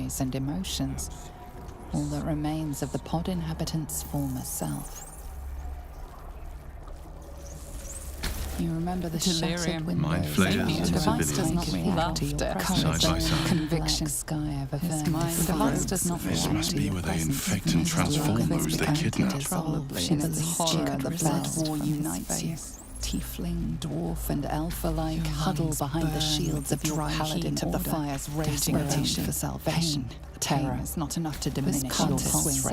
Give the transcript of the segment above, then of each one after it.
memories and emotions, all that remains of the pod inhabitant's former self. You remember the shattered windows. Mind flayers, The device does not civilians. react to your Side by side. conviction. Sky of a the device does not This react must to be your where they presence. infect and transform those they kidnap. She believes she could the blood war unites you. Tiefling, dwarf, and elf alike huddle behind the shields of your paladin of the fire's raging for salvation. Terror is not enough to diminish your pulse.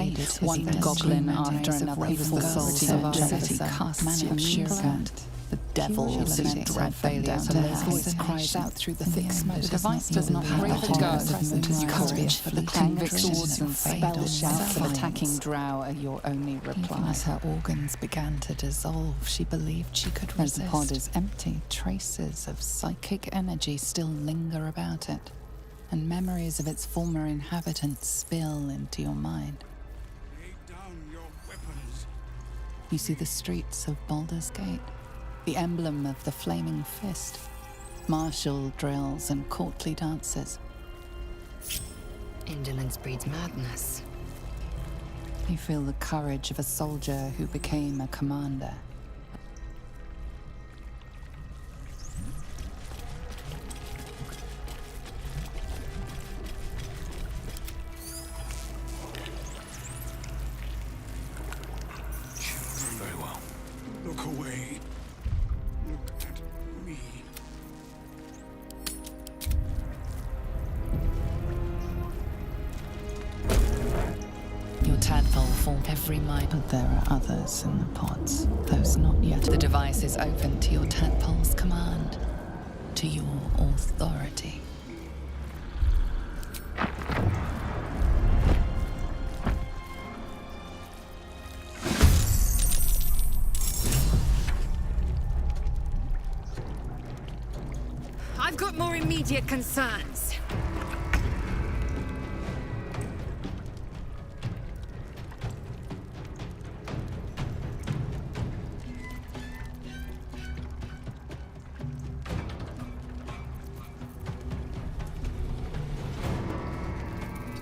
One goblin after another faithful souls of our city casts your shield. The devil sitting dread down to his voice cries out through the thick smoke. The device does not brave the guard of courage for the clang of swords and spell shouts of attacking drow are your only reply. Even as her organs began to dissolve, she believed she could resist. As the pod is empty, traces of psychic energy still linger about it, and memories of its former inhabitants spill into your mind. Lay down your weapons. You see the streets of Baldur's Gate, the emblem of the flaming fist, martial drills and courtly dances. Indolence breeds madness. You feel the courage of a soldier who became a commander. Very well. Look away. Look at me. Your tadpole formed every mind, but there are others in the pods, those not yet. The device is open to your tadpole's command, to your authority. I've got more immediate concerns.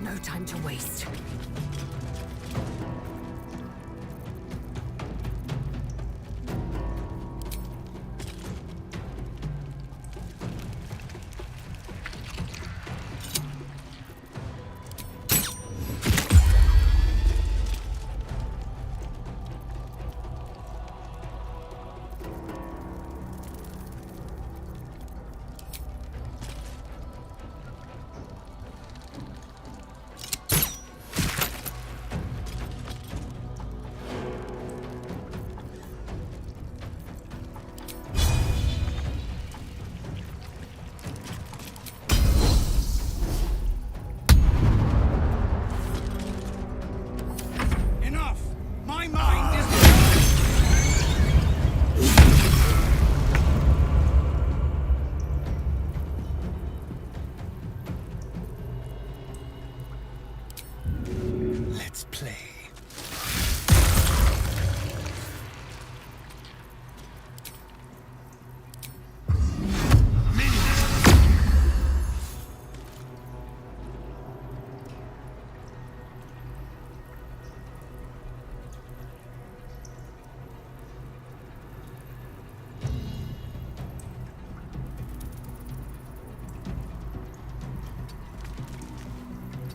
No time to waste. Enough! My mind is... Let's play.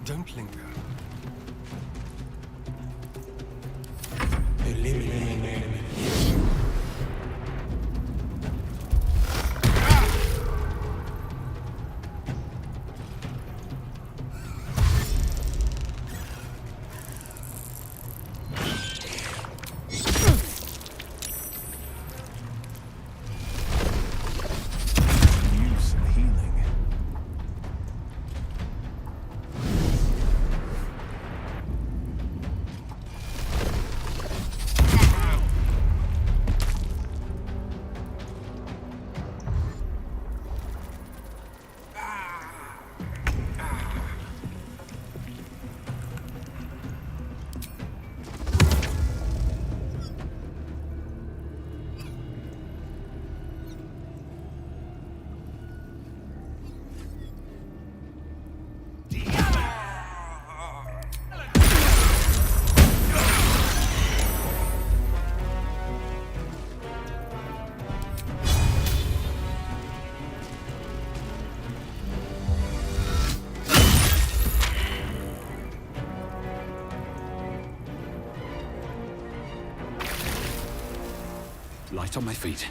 Don't linger. Use healing. Light on my feet.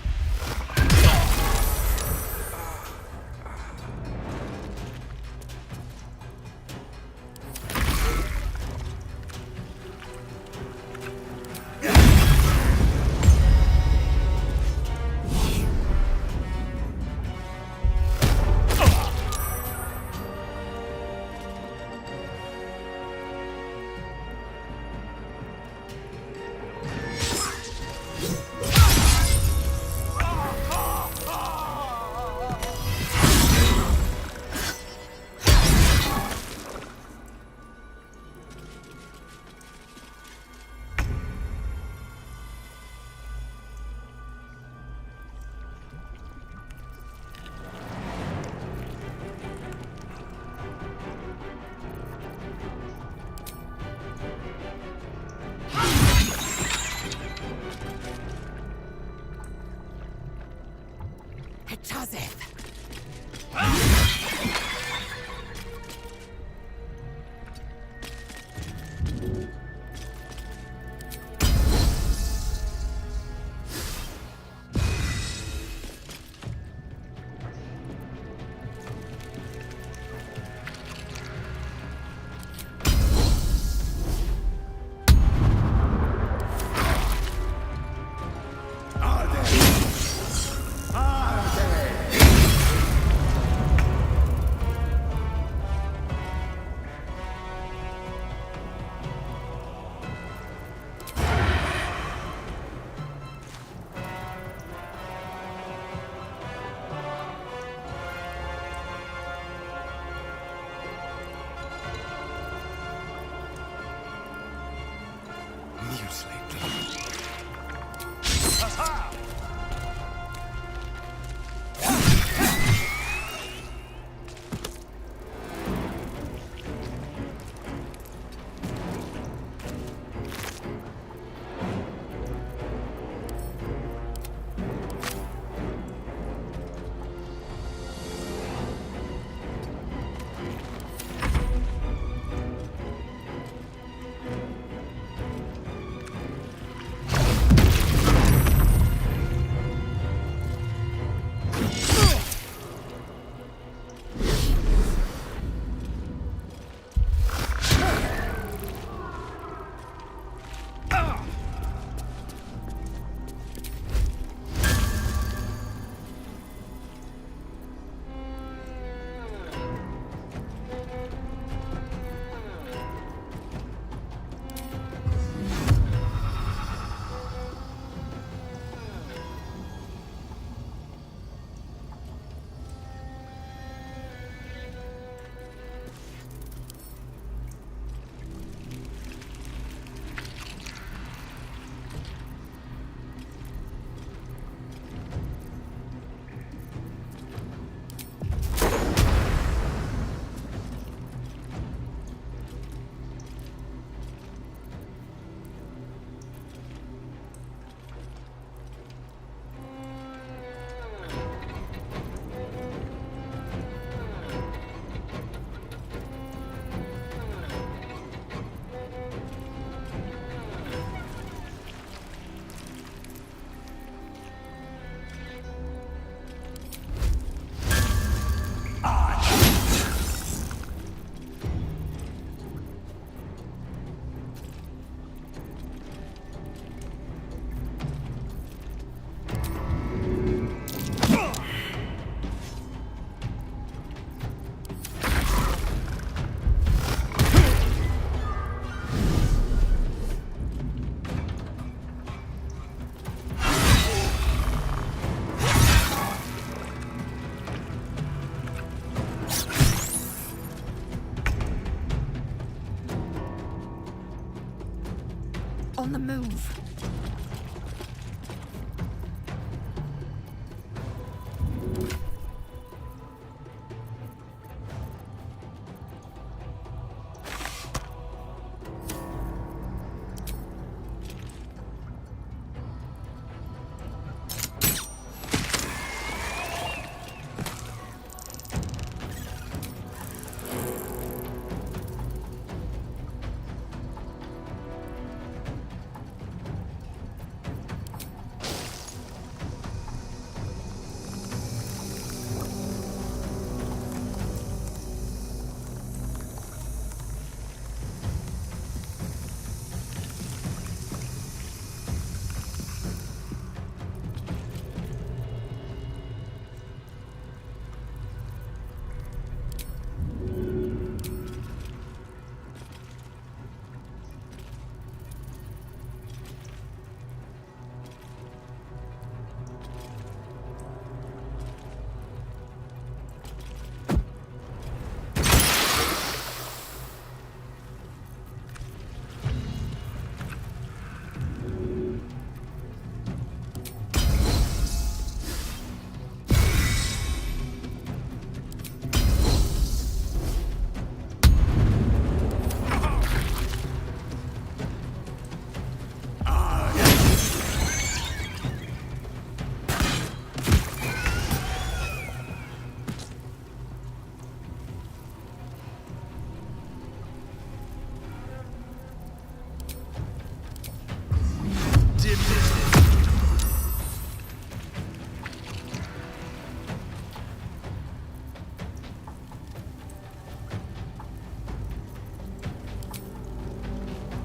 On the move.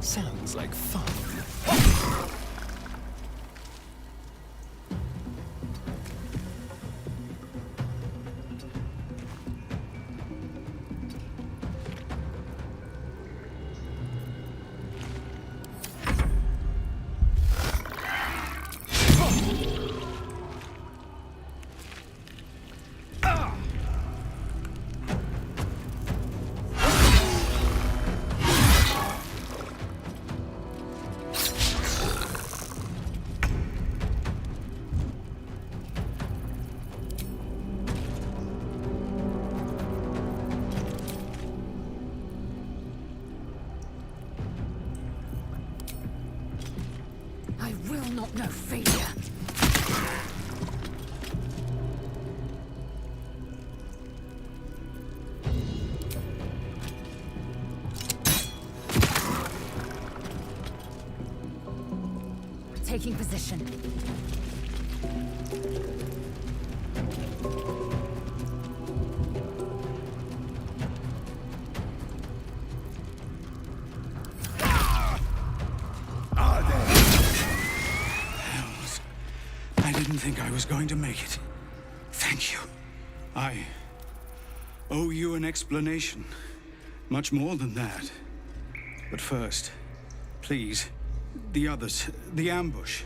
Sounds like fun. I will not know failure. Taking position. Hells. I didn't think I was going to make it. Thank you. I owe you an explanation. Much more than that. But first, please, the others, the ambush.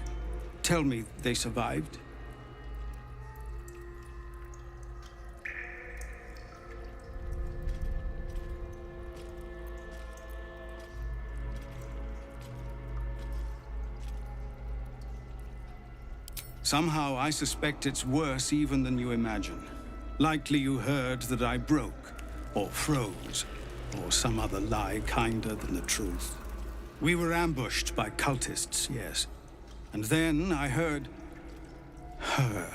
Tell me they survived. Somehow I suspect it's worse even than you imagine. Likely you heard that I broke, or froze, or some other lie kinder than the truth. We were ambushed by cultists, yes. And then I heard her,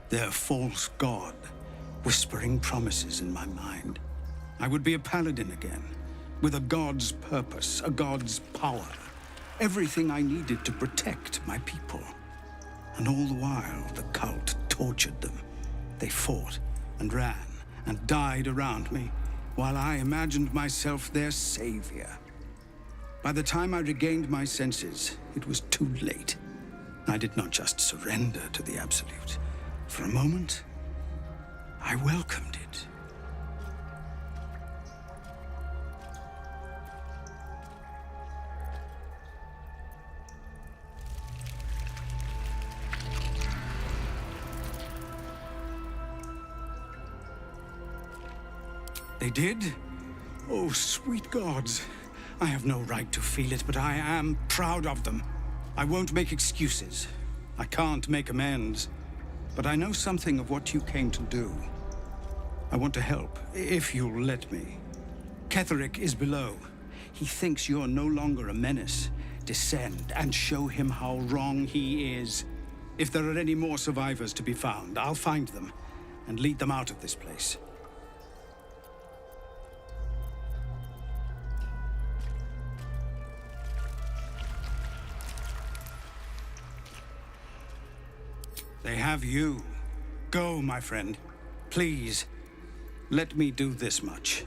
their false god, whispering promises in my mind. I would be a paladin again, with a god's purpose, a god's power. Everything I needed to protect my people. And all the while, the cult tortured them. They fought and ran and died around me, while I imagined myself their savior. By the time I regained my senses, it was too late. I did not just surrender to the Absolute. For a moment, I welcomed it. They did? Oh, sweet gods. I have no right to feel it, but I am proud of them. I won't make excuses. I can't make amends. But I know something of what you came to do. I want to help, if you'll let me. KETHERIC is below. He thinks you're no longer a menace. Descend and show him how wrong he is. If there are any more survivors to be found, I'll find them and lead them out of this place. They have you. Go, my friend. Please, let me do this much.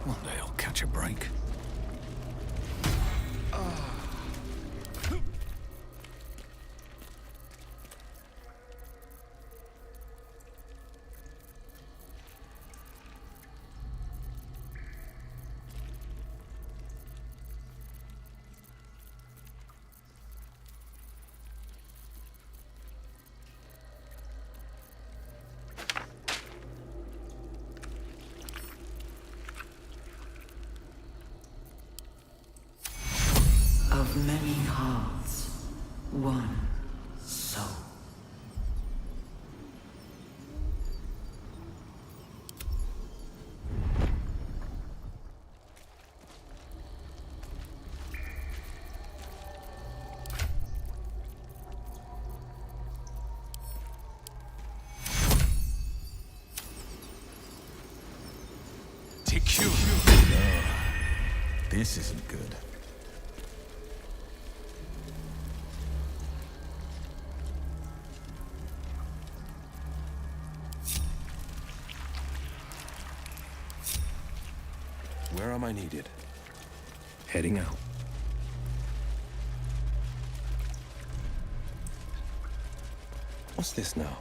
One day I'll catch a break. Of many hearts, one soul. TQ. This isn't good. Where am I needed? Heading out. What's this now?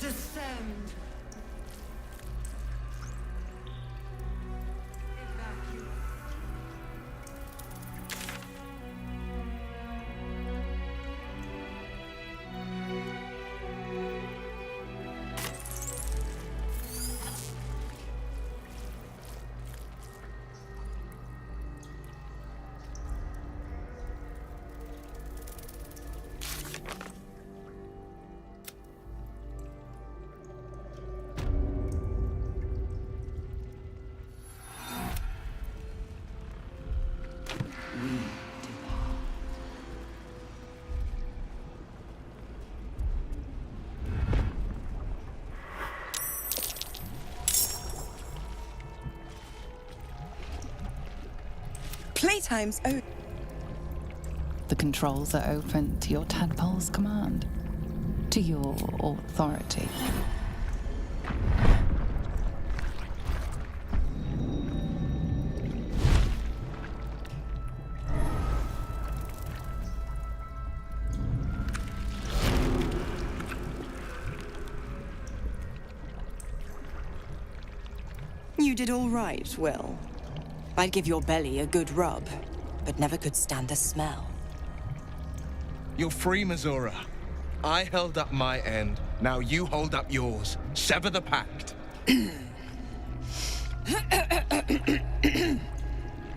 Descend! Evacuate. Playtime's over. The controls are open to your tadpole's command, to your authority. You did all right, Will. I'd give your belly a good rub, but never could stand the smell. You're free, Missoura. I held up my end. Now you hold up yours. Sever the pact.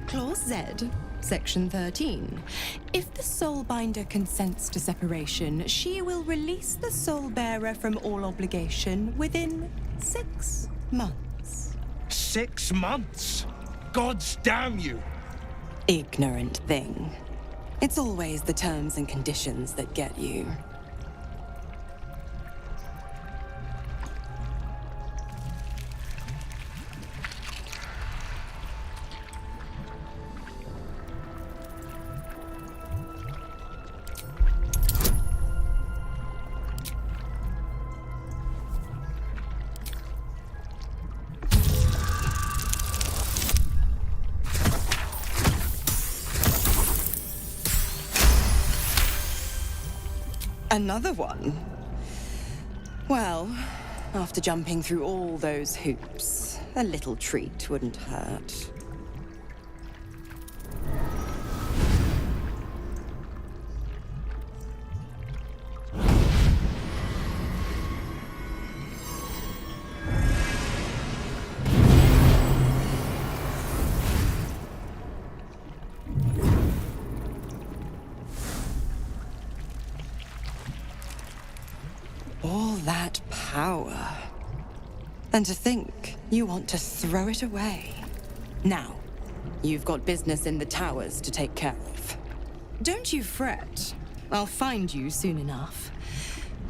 Clause Z, Section 13. If the Soulbinder consents to separation, she will release the Soul Bearer from all obligation within 6 months. 6 months? Gods damn you! Ignorant thing. It's always the terms and conditions that get you. Another one? Well, after jumping through all those hoops, a little treat wouldn't hurt. All that power. And to think you want to throw it away. Now, you've got business in the towers to take care of. Don't you fret. I'll find you soon enough.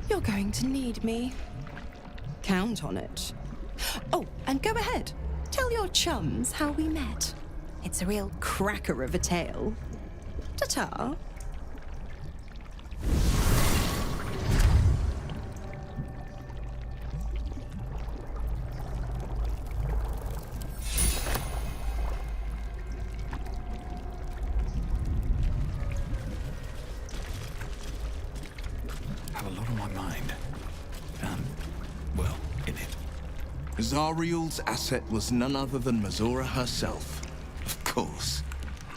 You're going to need me. Count on it. Oh, and go ahead. Tell your chums how we met. It's a real cracker of a tale. Ta-ta. Have a lot on my mind. Well, in it. Zariel's asset was none other than Missoura herself. Of course.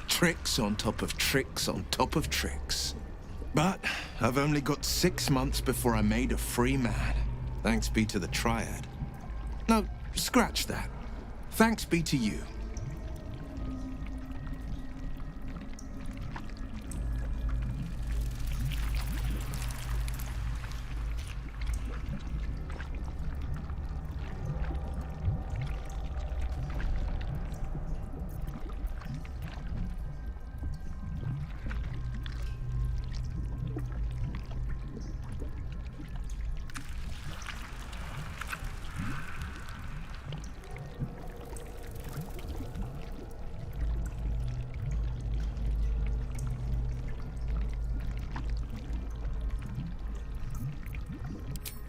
Tricks on top of tricks on top of tricks. But I've only got 6 months before I'm made a free man. Thanks be to the Triad. No, scratch that. Thanks be to you.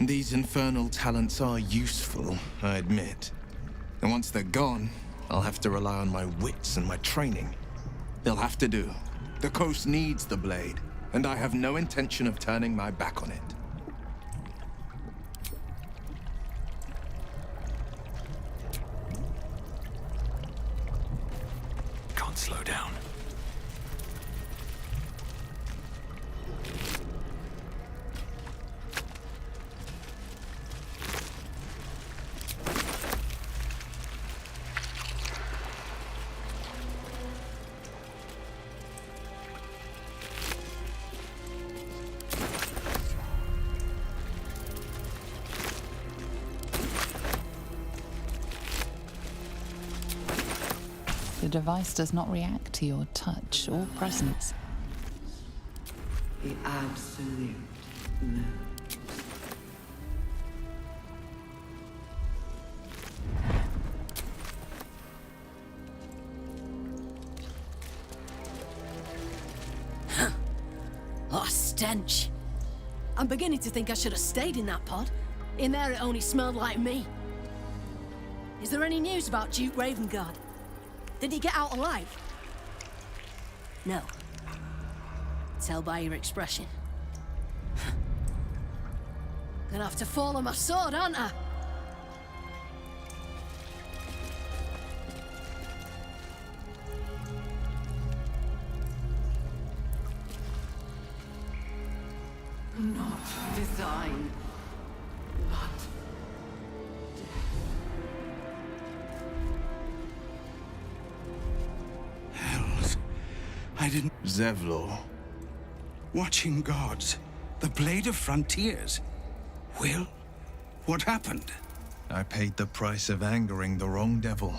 These infernal talents are useful, I admit. And once they're gone, I'll have to rely on my wits and my training. They'll have to do. The coast needs the blade, and I have no intention of turning my back on it. Can't slow down. The device does not react to your touch or presence. The absolute no. What a stench. I'm beginning to think I should have stayed in that pod. In there it only smelled like me. Is there any news about Duke Ravengard? Did he get out alive? No. Tell by your expression. Gonna have to fall on my sword, aren't I? Not design, but Hells. I didn't... Zevlor. Watching gods. The Blade of Frontiers. Will? What happened? I paid the price of angering the wrong devil.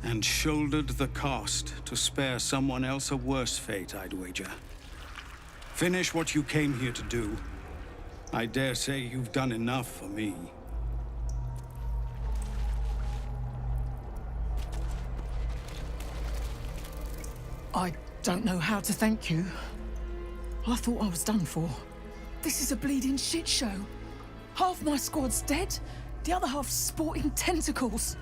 And shouldered the cost to spare someone else a worse fate, I'd wager. Finish what you came here to do. I dare say you've done enough for me. I don't know how to thank you. I thought I was done for. This is a bleeding shit show. Half my squad's dead, the other half sporting tentacles.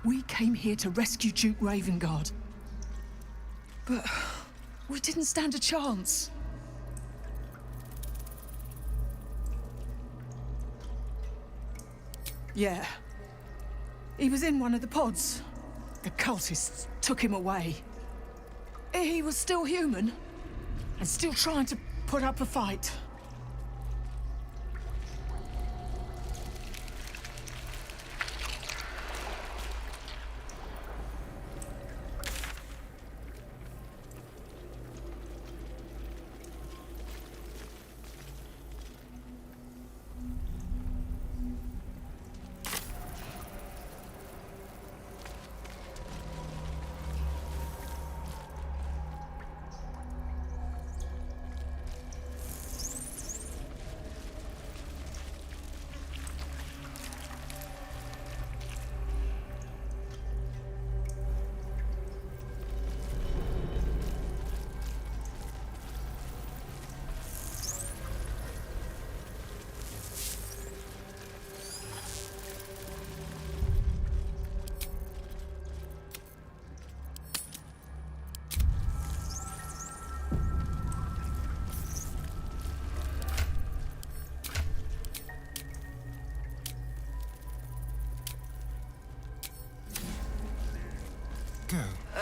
We came here to rescue Duke Ravengard. But we didn't stand a chance. Yeah. He was in one of the pods. The cultists took him away. He was still human, and still trying to put up a fight.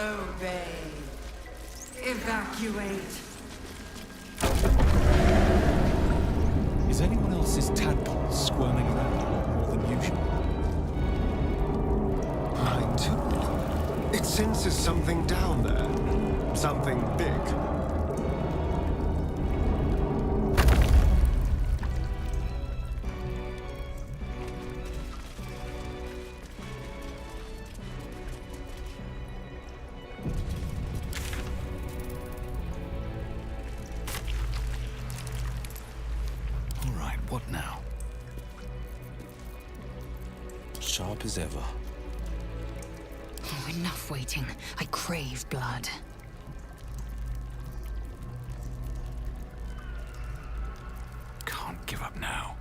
obey. Evacuate. Is anyone else's tadpole squirming around a lot more than usual? Mine too. It senses something down there. Something big. What now? Sharp as ever. Oh, enough waiting. I crave blood. Can't give up now.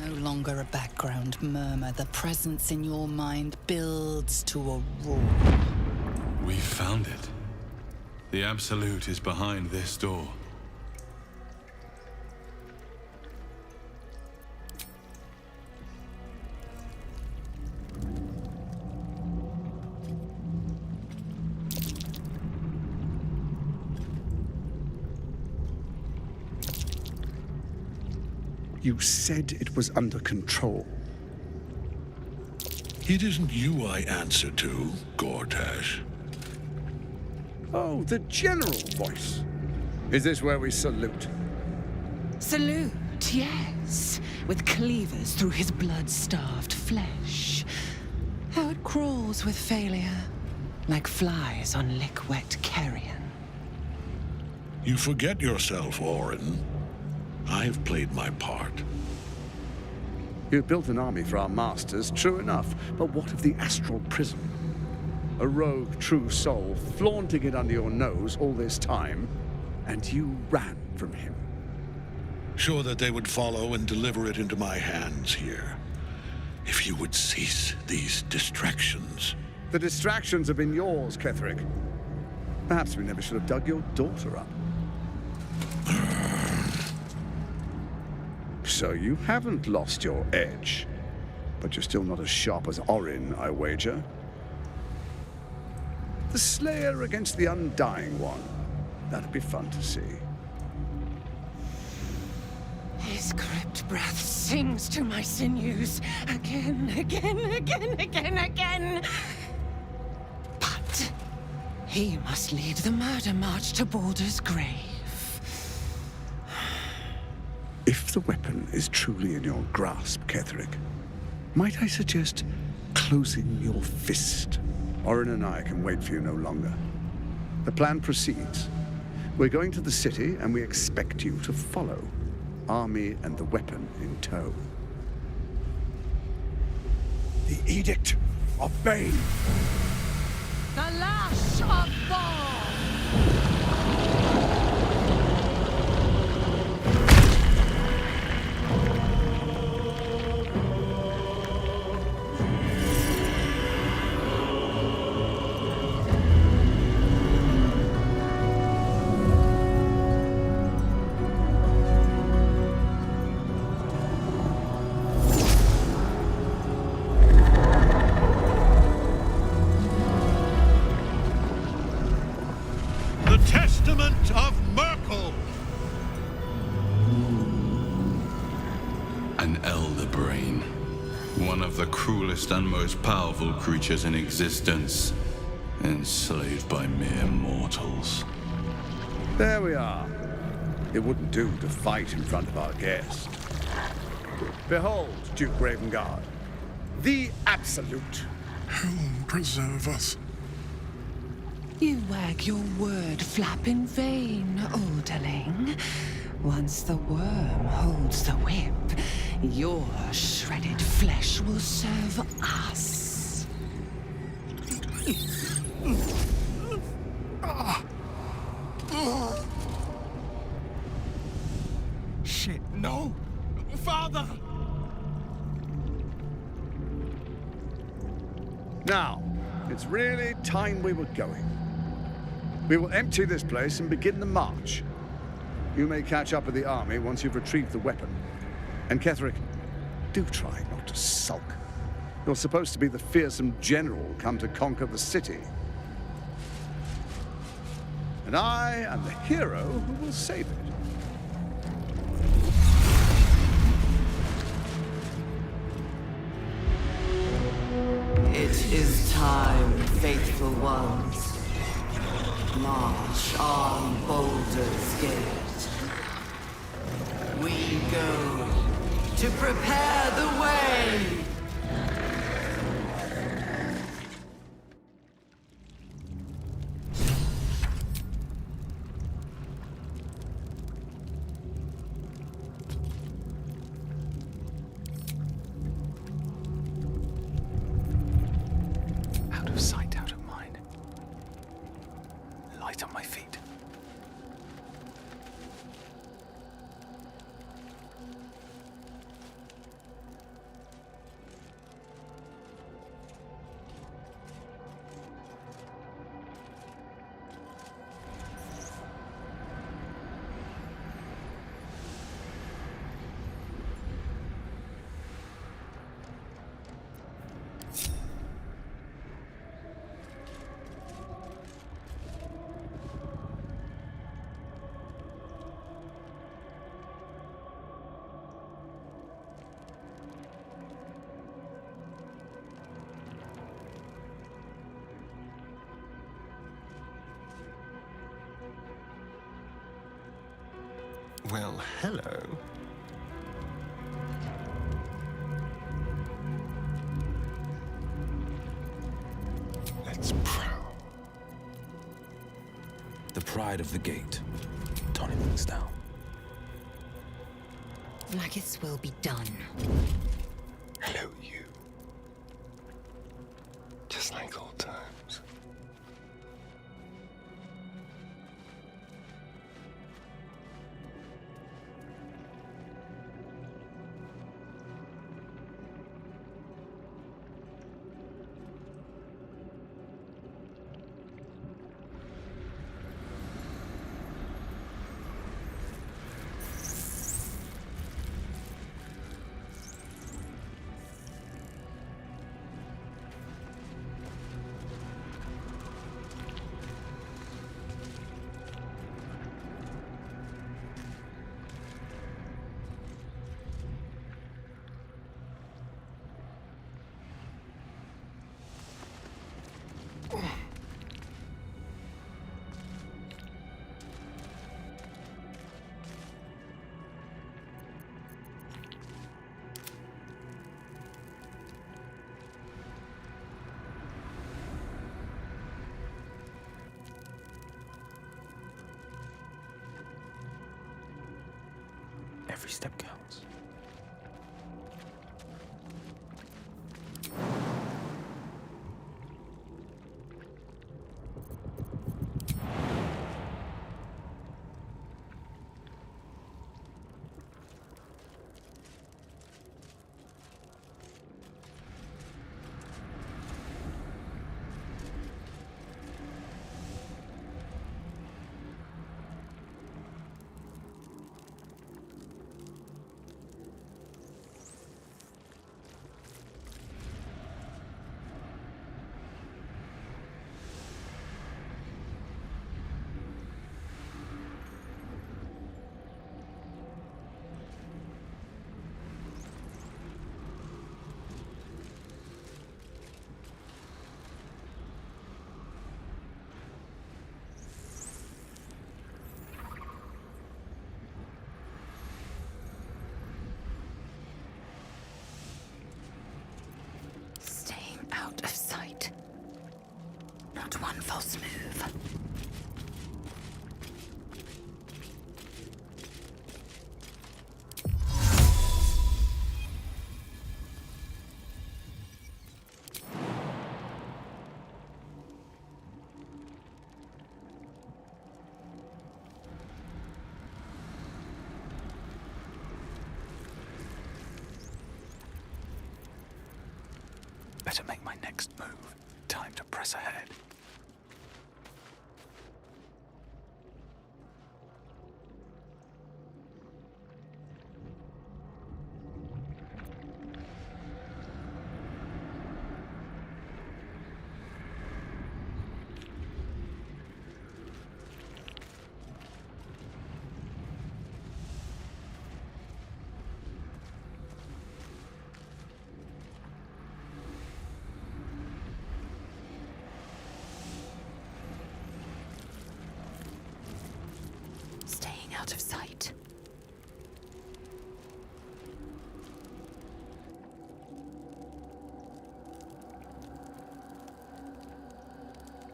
No longer a background murmur. The presence in your mind builds to a roar. We found it. The Absolute is behind this door. You said it was under control. It isn't you I answer to, Gortash. Oh, the general voice. Is this where we salute? Salute, yes. With cleavers through his blood-starved flesh. How it crawls with failure, like flies on lick-wet carrion. You forget yourself, Orin. I've played my part. You built an army for our masters, true enough. But what of the astral prison? A rogue true soul flaunting it under your nose all this time, and you ran from him. Sure that they would follow and deliver it into my hands here. If you would cease these distractions. The distractions have been yours, KETHERIC. Perhaps we never should have dug your daughter up. So you haven't lost your edge. But you're still not as sharp as Orin, I wager. The Slayer against the Undying One. That'd be fun to see. His crypt breath sings to my sinews. Again, again, again, again, again. But he must lead the murder march to Baldur's grave. If the weapon is truly in your grasp, KETHERIC, might I suggest closing your fist? Orin and I can wait for you no longer. The plan proceeds. We're going to the city, and we expect you to follow. Army and the weapon in tow. The Edict of Bane. The lash of Thorm! And most powerful creatures in existence, enslaved by mere mortals. There we are. It wouldn't do to fight in front of our guest. Behold, Duke Ravengard, the Absolute. Whom preserve us? You wag your word flap in vain, olderling. Once the worm holds the whip, your shredded flesh will serve us. Shit, no! Father! Now, it's really time we were going. We will empty this place and begin the march. You may catch up with the army once you've retrieved the weapon. And KETHERIC, do try not to sulk. You're supposed to be the fearsome general come to conquer the city. And I am the hero who will save it. It is time, faithful ones. March on Baldur's Gate. We go to prepare the way. Out of sight, out of mind. Light on my feet. Well, hello. Let's prowl. The pride of the gate. Toning things down. Blackith's will be done. Hello, you. Just like old times. Every step counts. Out of sight. Not one false move. Better make my next move. Time to press ahead. Out of sight.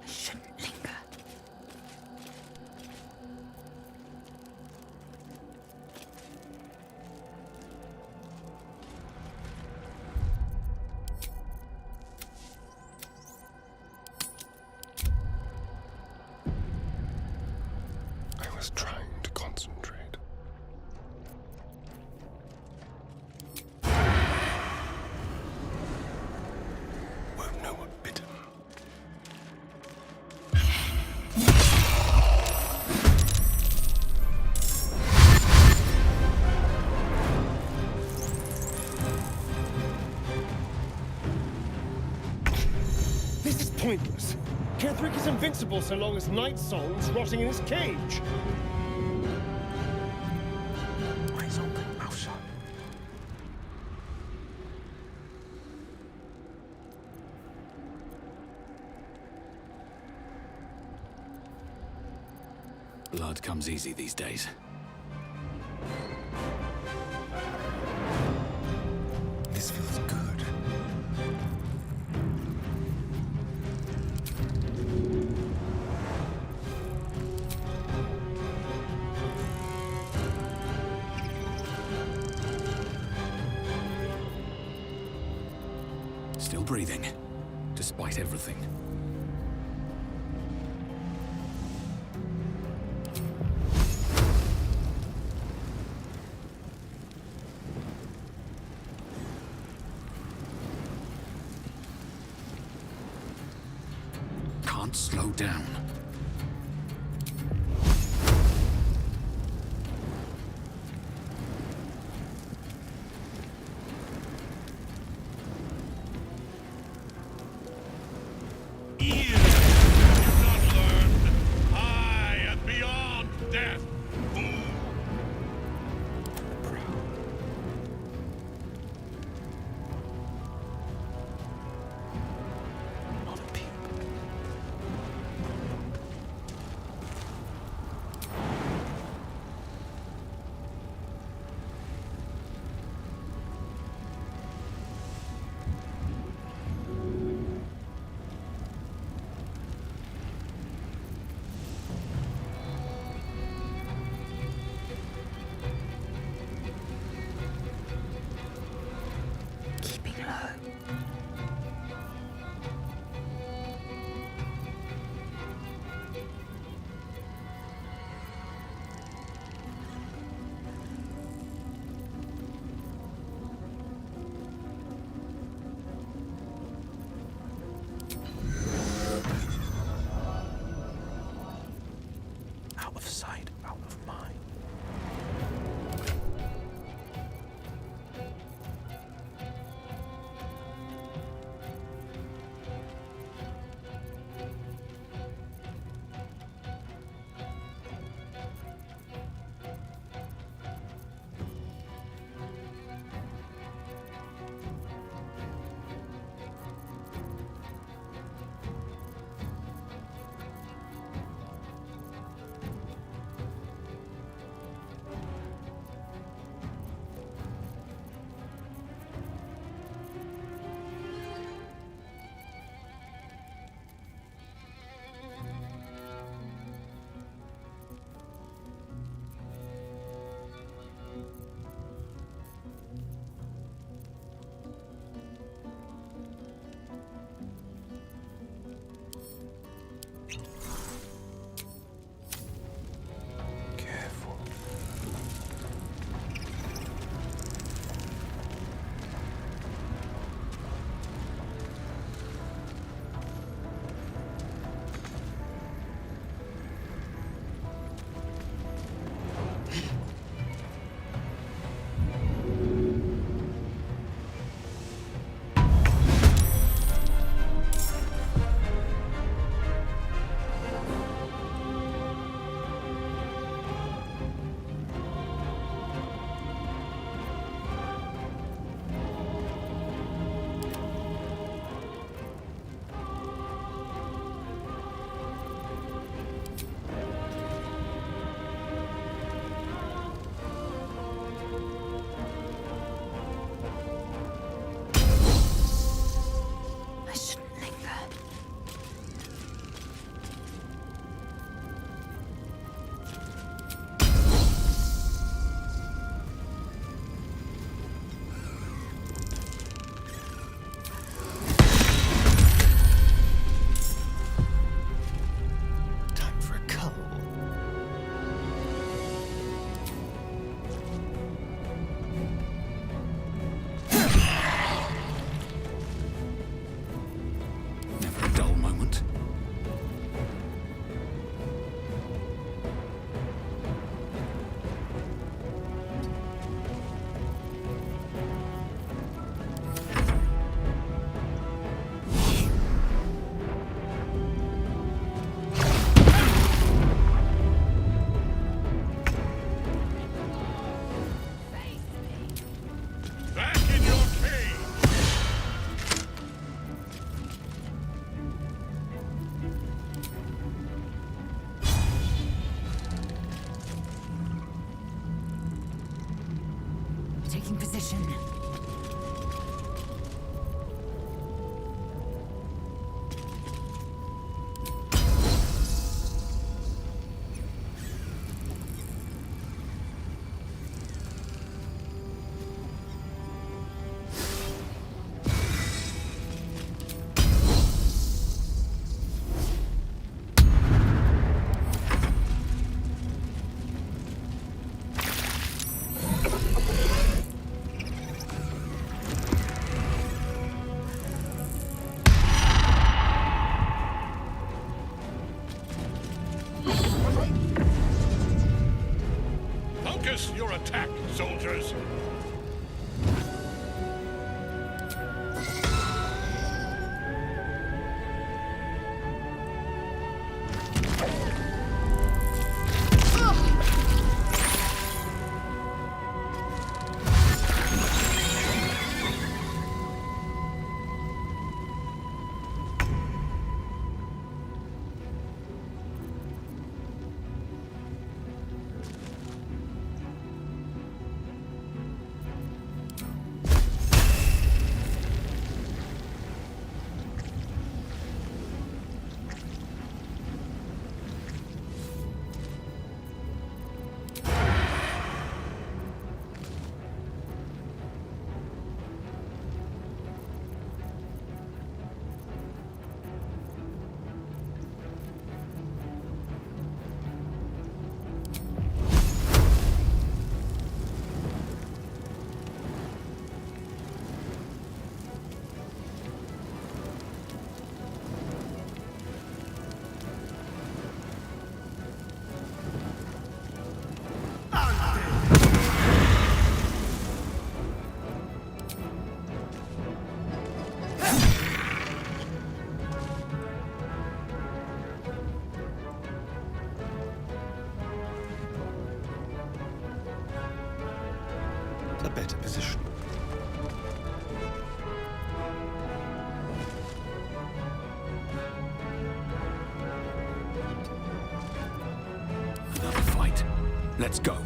I shouldn't linger. I was trying to concentrate. Won't know what bit him. This is pointless. KETHERIC is invincible so long as Night Song's rotting in his cage. Eyes open, mouth shut. Blood comes easy these days. breathing, despite everything. Can't slow down. Out of sight, out of mind. Taking position. Focus your attack, soldiers! A better position. Another fight. Let's go.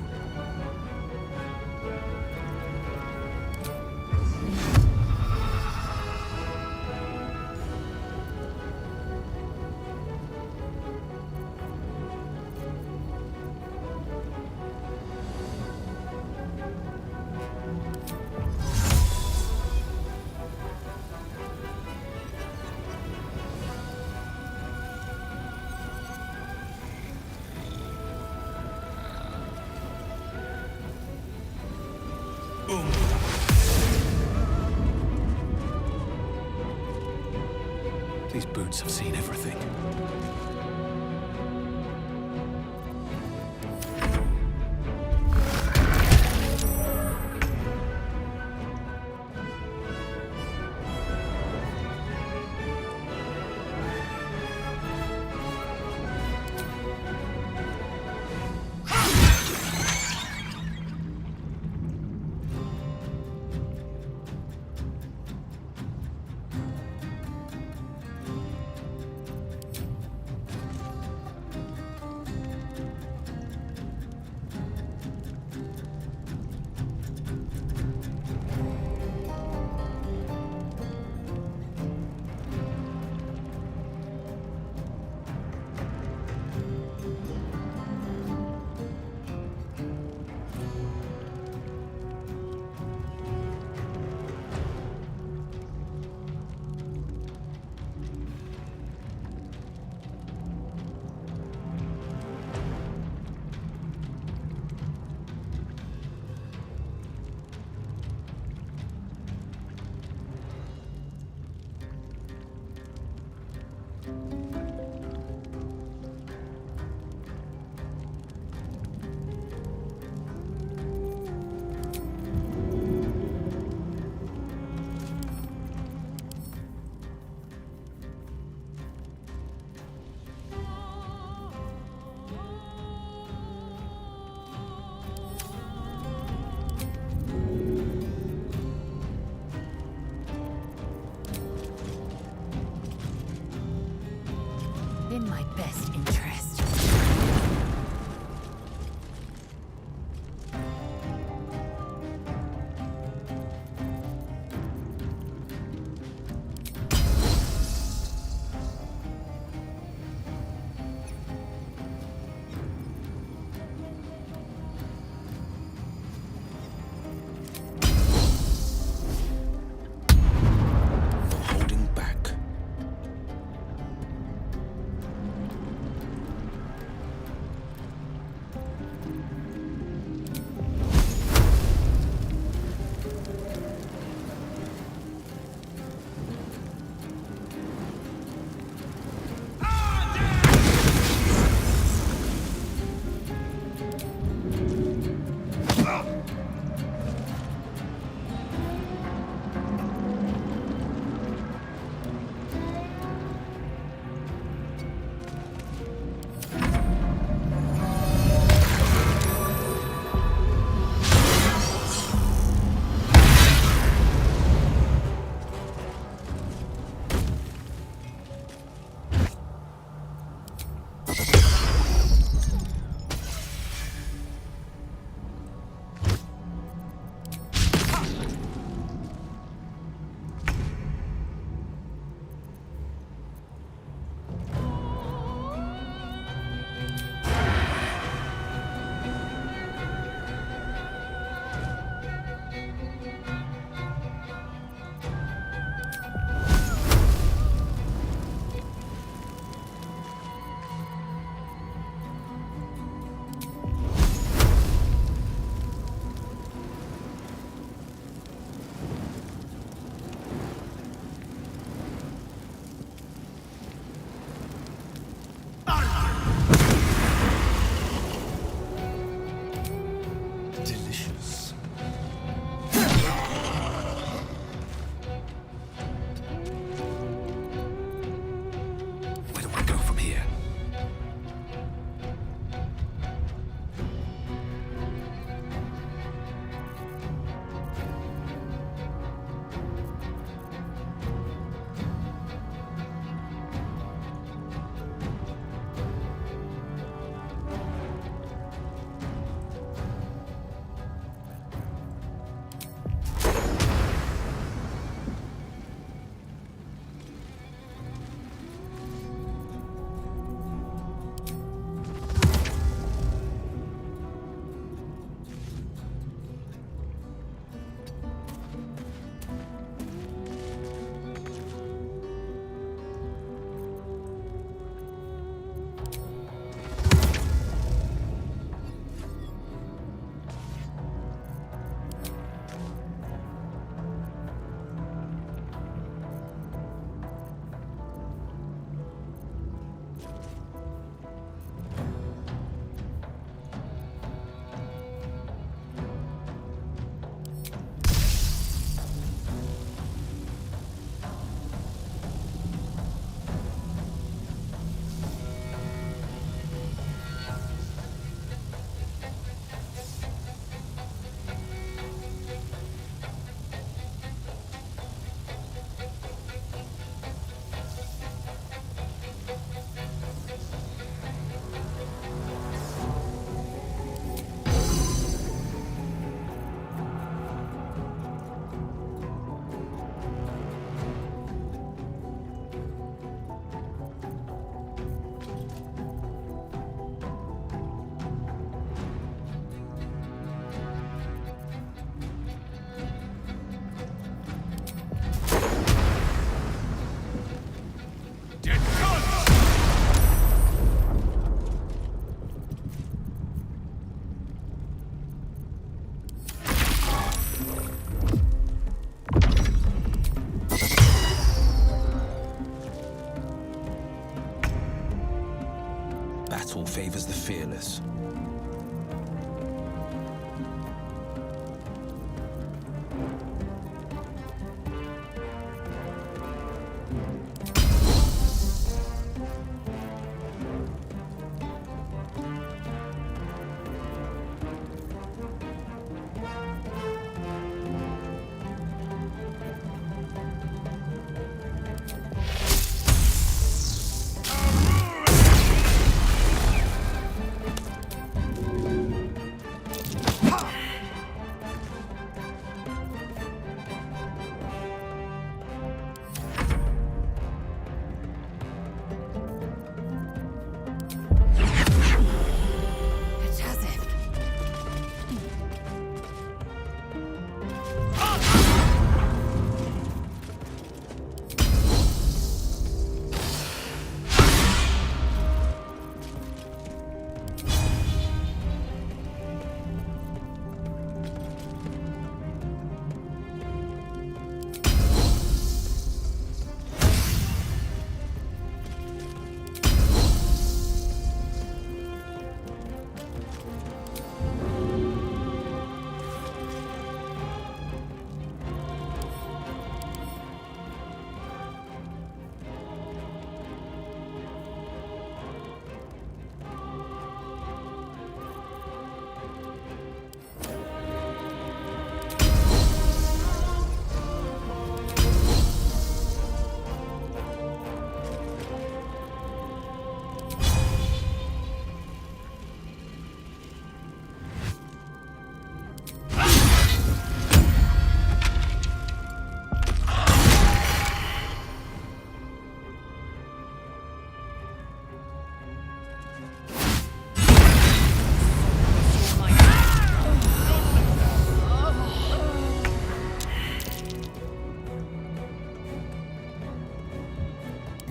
These boots have seen everything. example favors the fearless.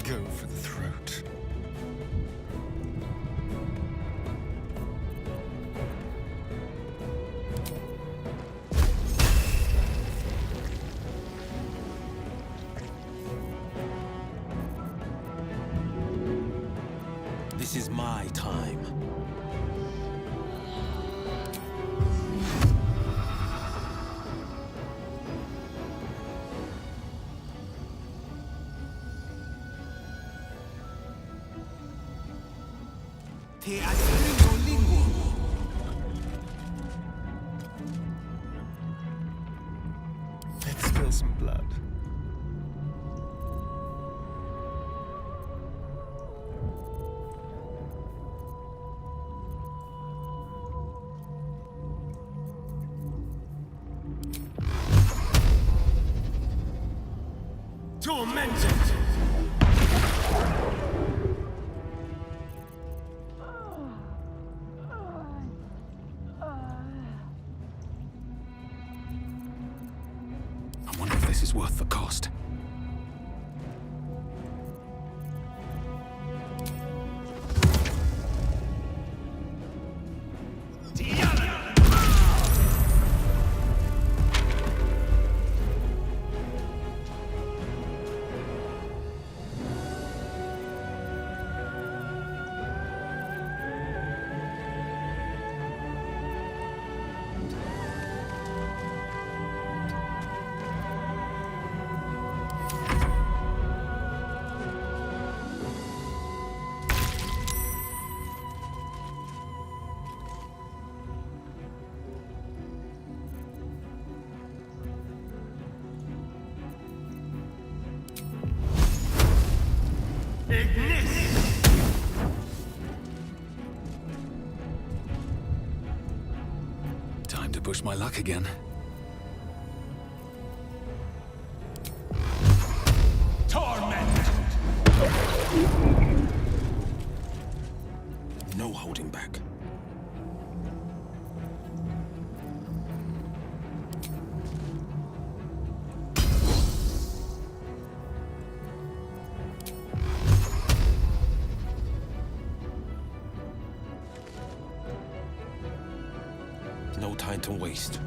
Go for the throat. This is my time. Let's spill some blood. Tormented! I wonder if this is worth the cost. Time to push my luck again. No holding back. No time to waste.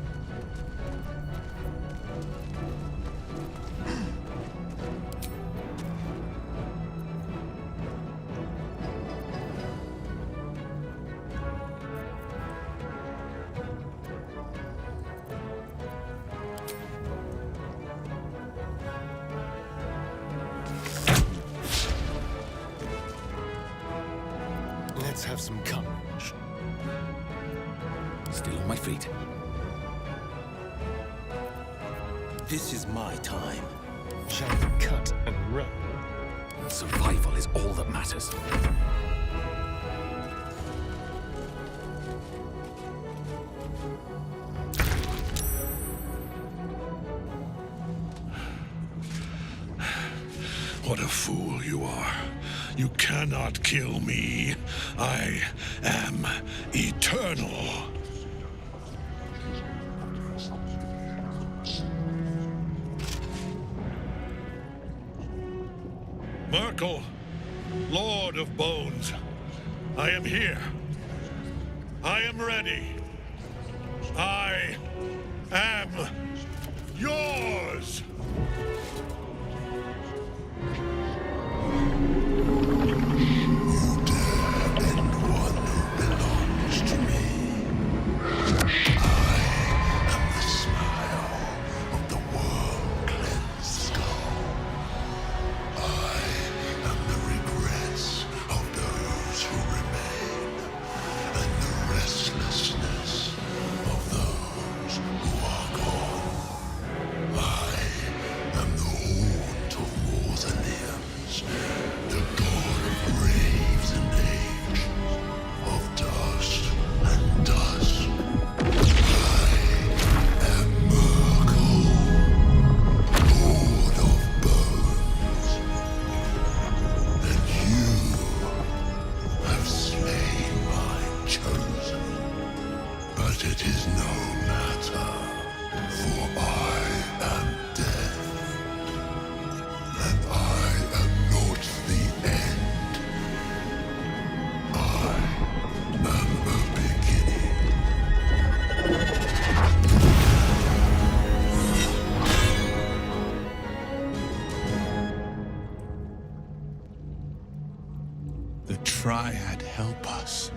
have some courage. Still on my feet. This is my time. Shall we cut and run? Survival is all that matters. What a fool you are. You cannot kill me. I am eternal. Merkel, Lord of Bones, I am here. I am ready. I am yours. The Triad help us.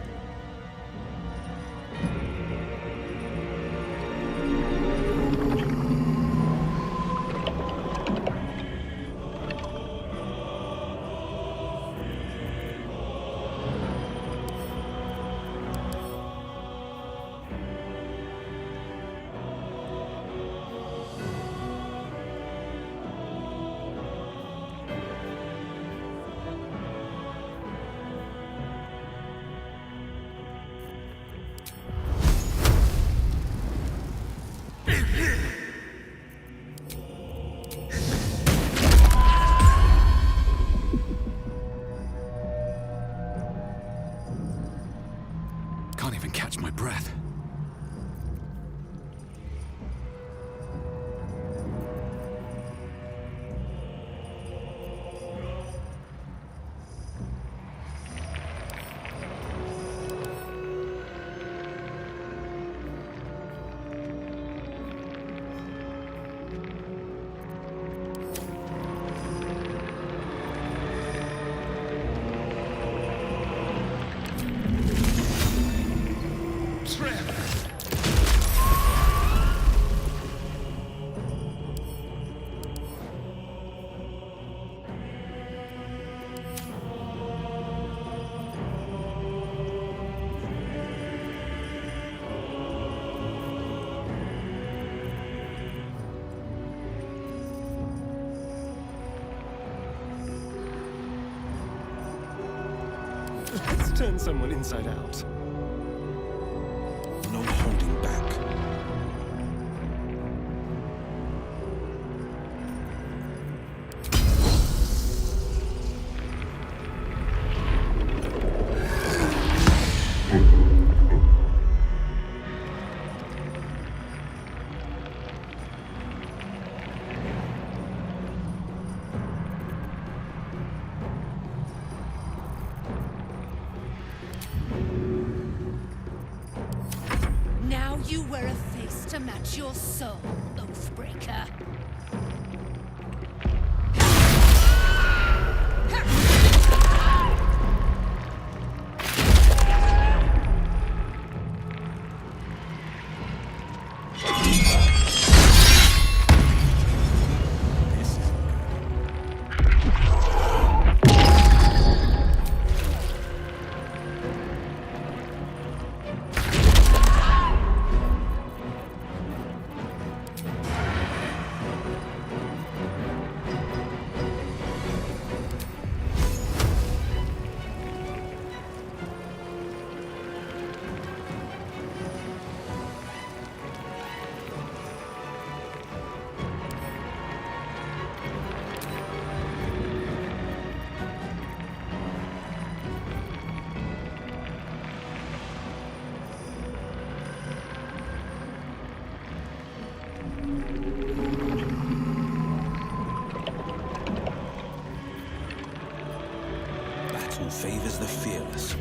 Can't even catch my breath. Let's turn someone inside out. No holding back. Now you wear a face to match your soul, Oathbreaker. the fearless.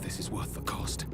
This is worth the cost.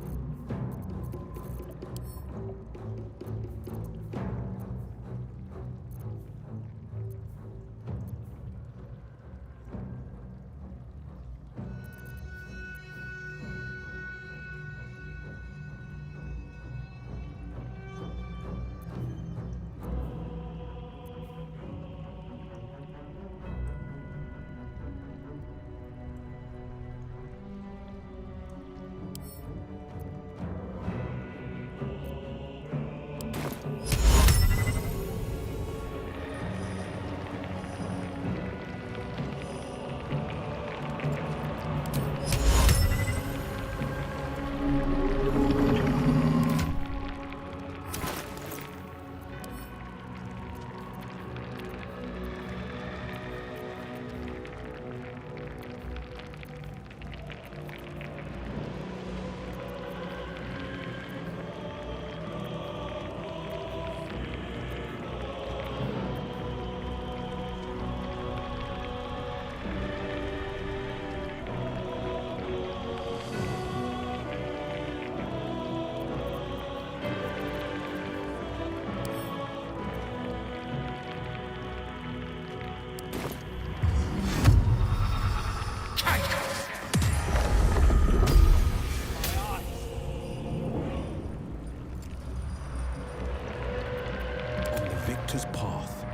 Victor's path.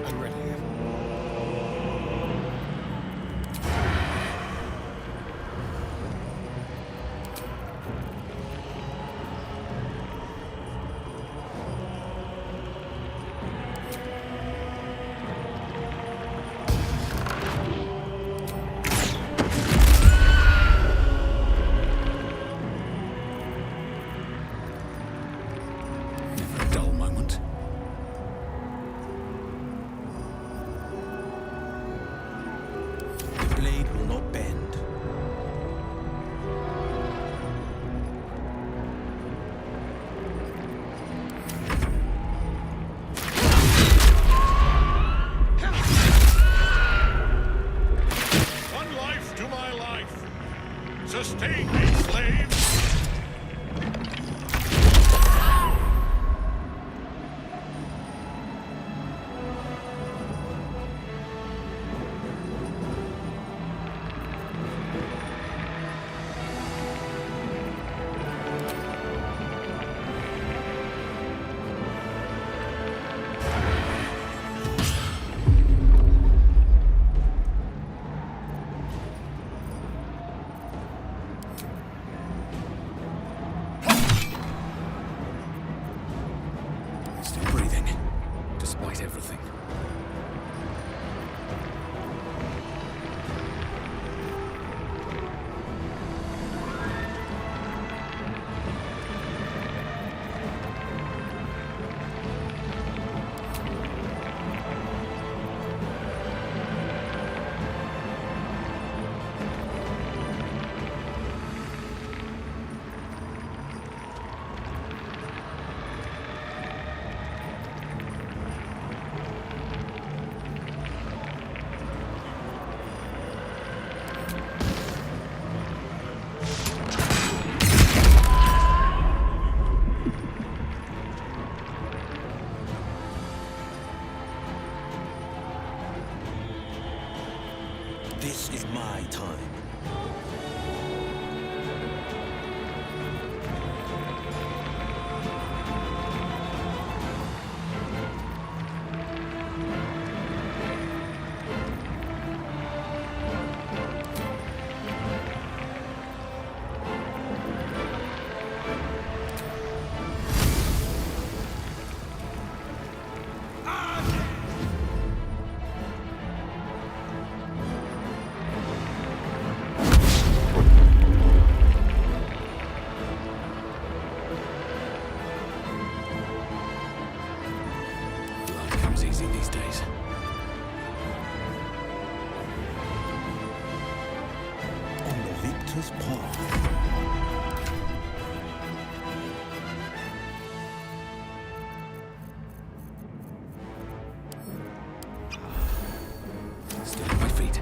I'm ready. This is my time. Easy these days. On the victor's path. Still on my feet.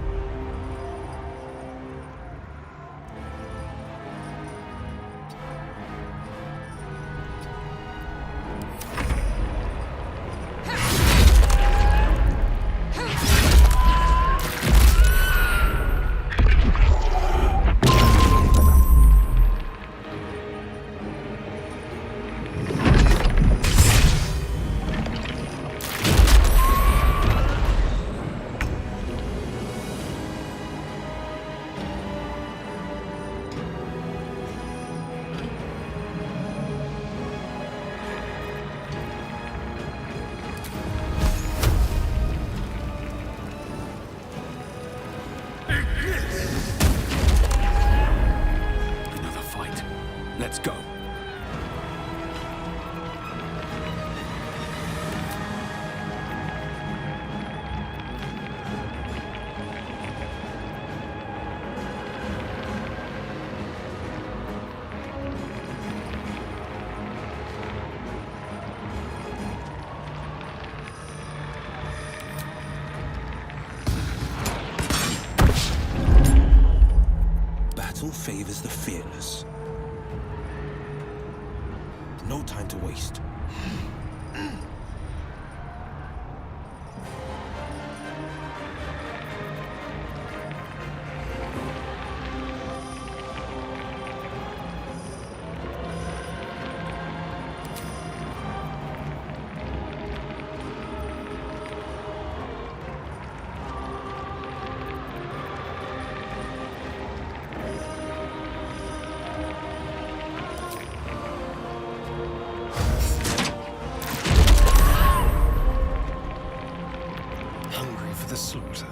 Another fight. Let's go. Battle favors the fearless. No time to waste. Hungry for the slaughter.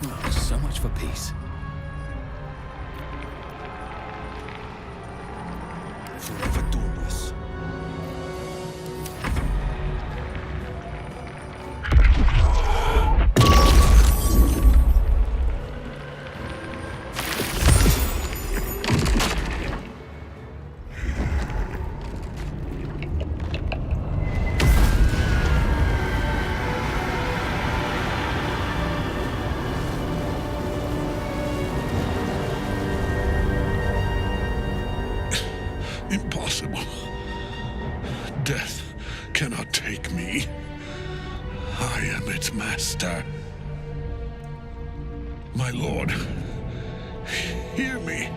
Oh, so much for peace. Forever dauntless. Impossible. Death cannot take me. I am its master. My lord, hear me.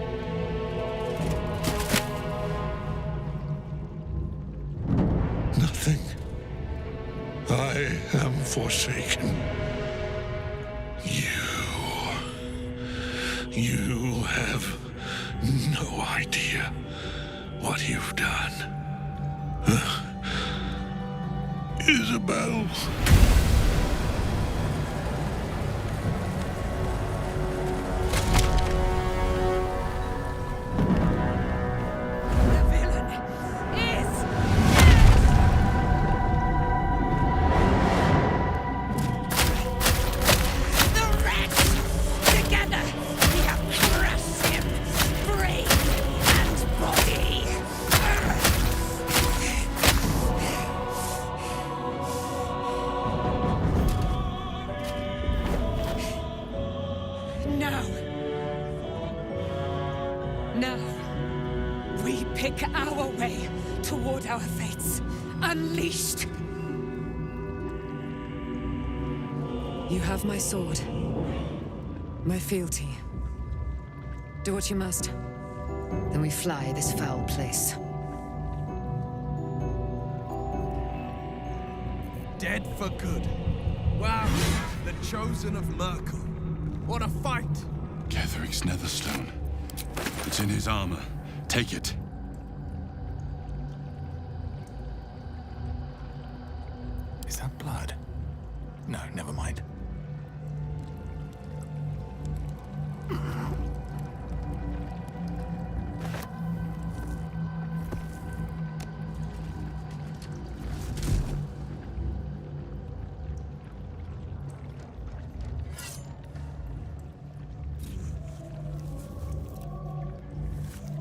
Nothing. I am forsaken. You have no idea what you've done. Isabel. No. pick our way toward our fates. Unleashed! You have my sword. My fealty. Do what you must. Then we fly this foul place. Dead for good. Wow, the chosen of Merkel. What a fight! KETHERIC's Netherstone. It's in his armor. Take it. Is that blood? No, never mind.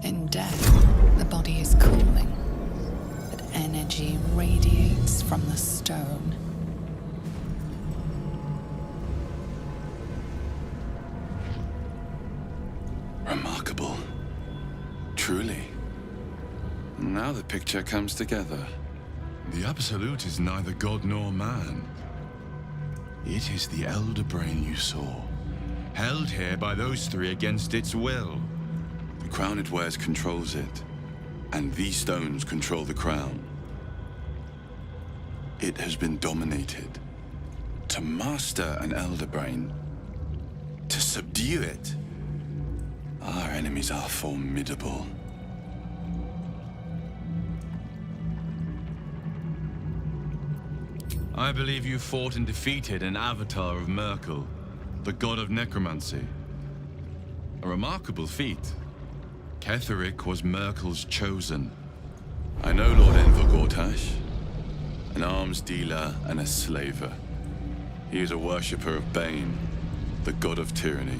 In death, the body is cooling, but energy radiates from the stone. Remarkable. Truly. Now the picture comes together. The Absolute is neither god nor man. It is the Elder Brain you saw, held here by those three against its will. The crown it wears controls it, and these stones control the crown. It has been dominated. To master an Elder Brain, to subdue it, our enemies are formidable. I believe you fought and defeated an avatar of Merkel, the god of necromancy. A remarkable feat. KETHERIC was Merkel's chosen. I know Lord Enver Gortash, an arms dealer and a slaver. He is a worshipper of Bane, the god of tyranny.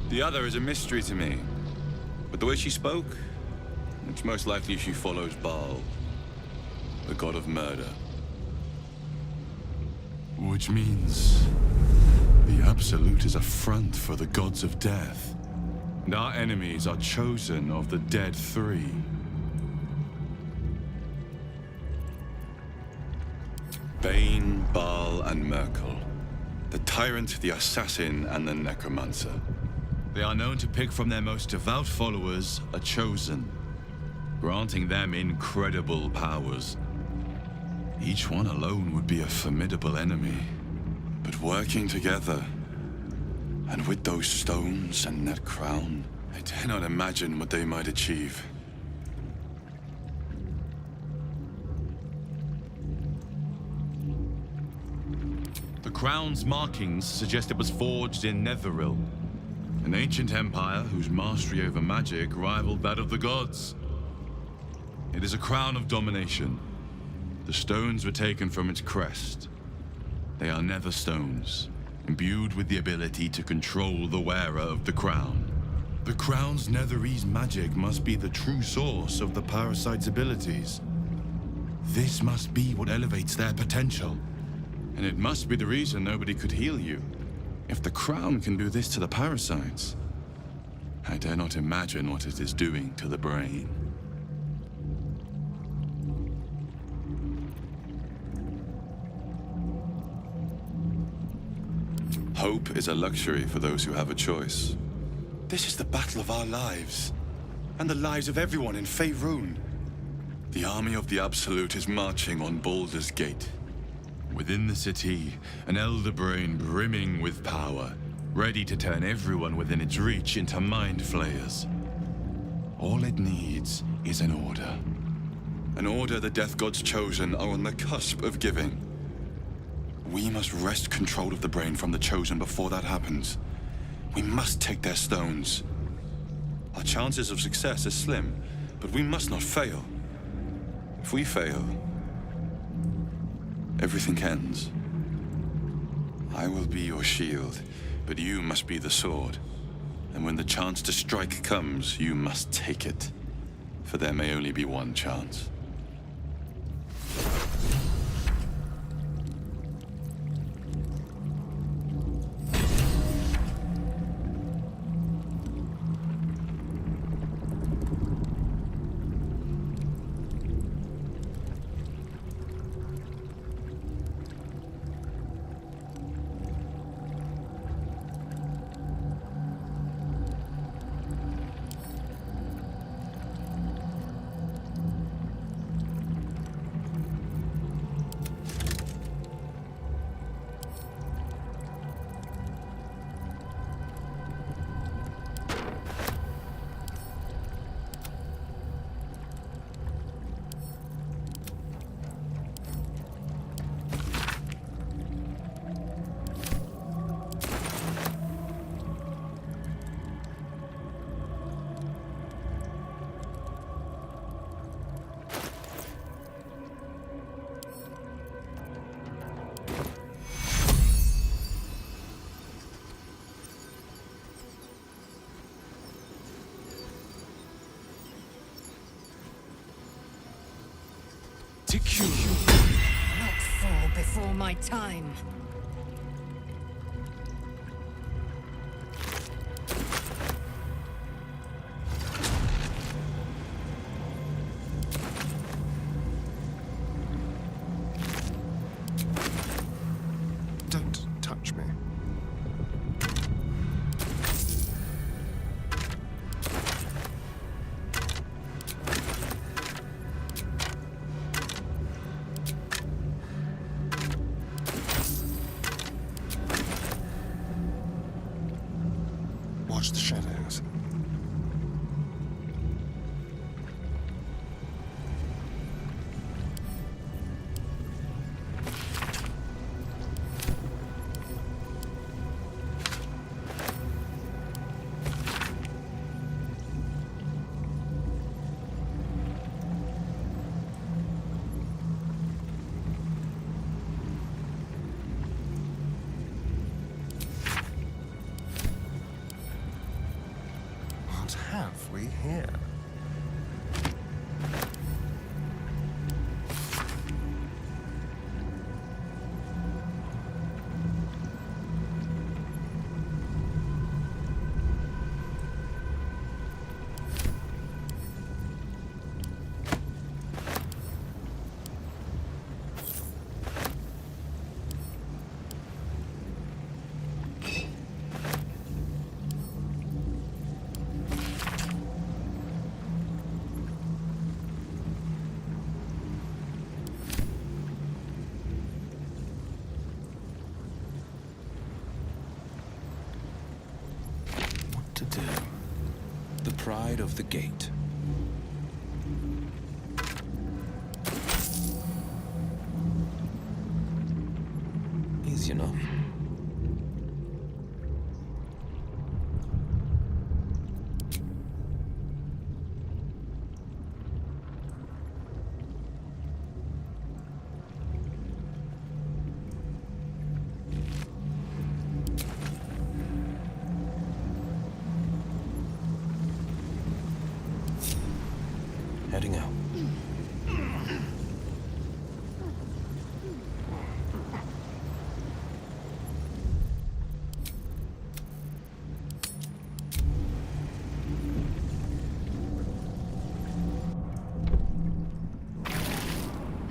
The other is a mystery to me, but the way she spoke, it's most likely she follows Baal, the god of murder. Which means the Absolute is a front for the gods of death. And our enemies are chosen of the dead three. Bane, Baal, and Merkel. The tyrant, the assassin, and the necromancer. They are known to pick from their most devout followers a chosen, granting them incredible powers. Each one alone would be a formidable enemy. But working together, and with those stones and that crown, I dare not imagine what they might achieve. The crown's markings suggest it was forged in Netheril, an ancient empire whose mastery over magic rivaled that of the gods. It is a crown of domination. The stones were taken from its crest. They are nether stones, imbued with the ability to control the wearer of the crown. The crown's netherese magic must be the true source of the parasite's abilities. This must be what elevates their potential. And it must be the reason nobody could heal you. If the crown can do this to the parasites, I dare not imagine what it is doing to the brain. Hope is a luxury for those who have a choice. This is the battle of our lives, and the lives of everyone in Faerun. The army of the Absolute is marching on Baldur's Gate. Within the city, an Elder Brain brimming with power, ready to turn everyone within its reach into mind flayers. All it needs is an order. An order the Death Gods chosen are on the cusp of giving. We must wrest control of the brain from the chosen before that happens. We must take their stones. Our chances of success are slim, but we must not fail. If we fail, everything ends. I will be your shield, but you must be the sword. And when the chance to strike comes, you must take it. For there may only be one chance. reticule. Not fall before my time. Don't touch me. Watch the shadows. What have we here? To do. The pride of the gate. Easy enough. Heading out.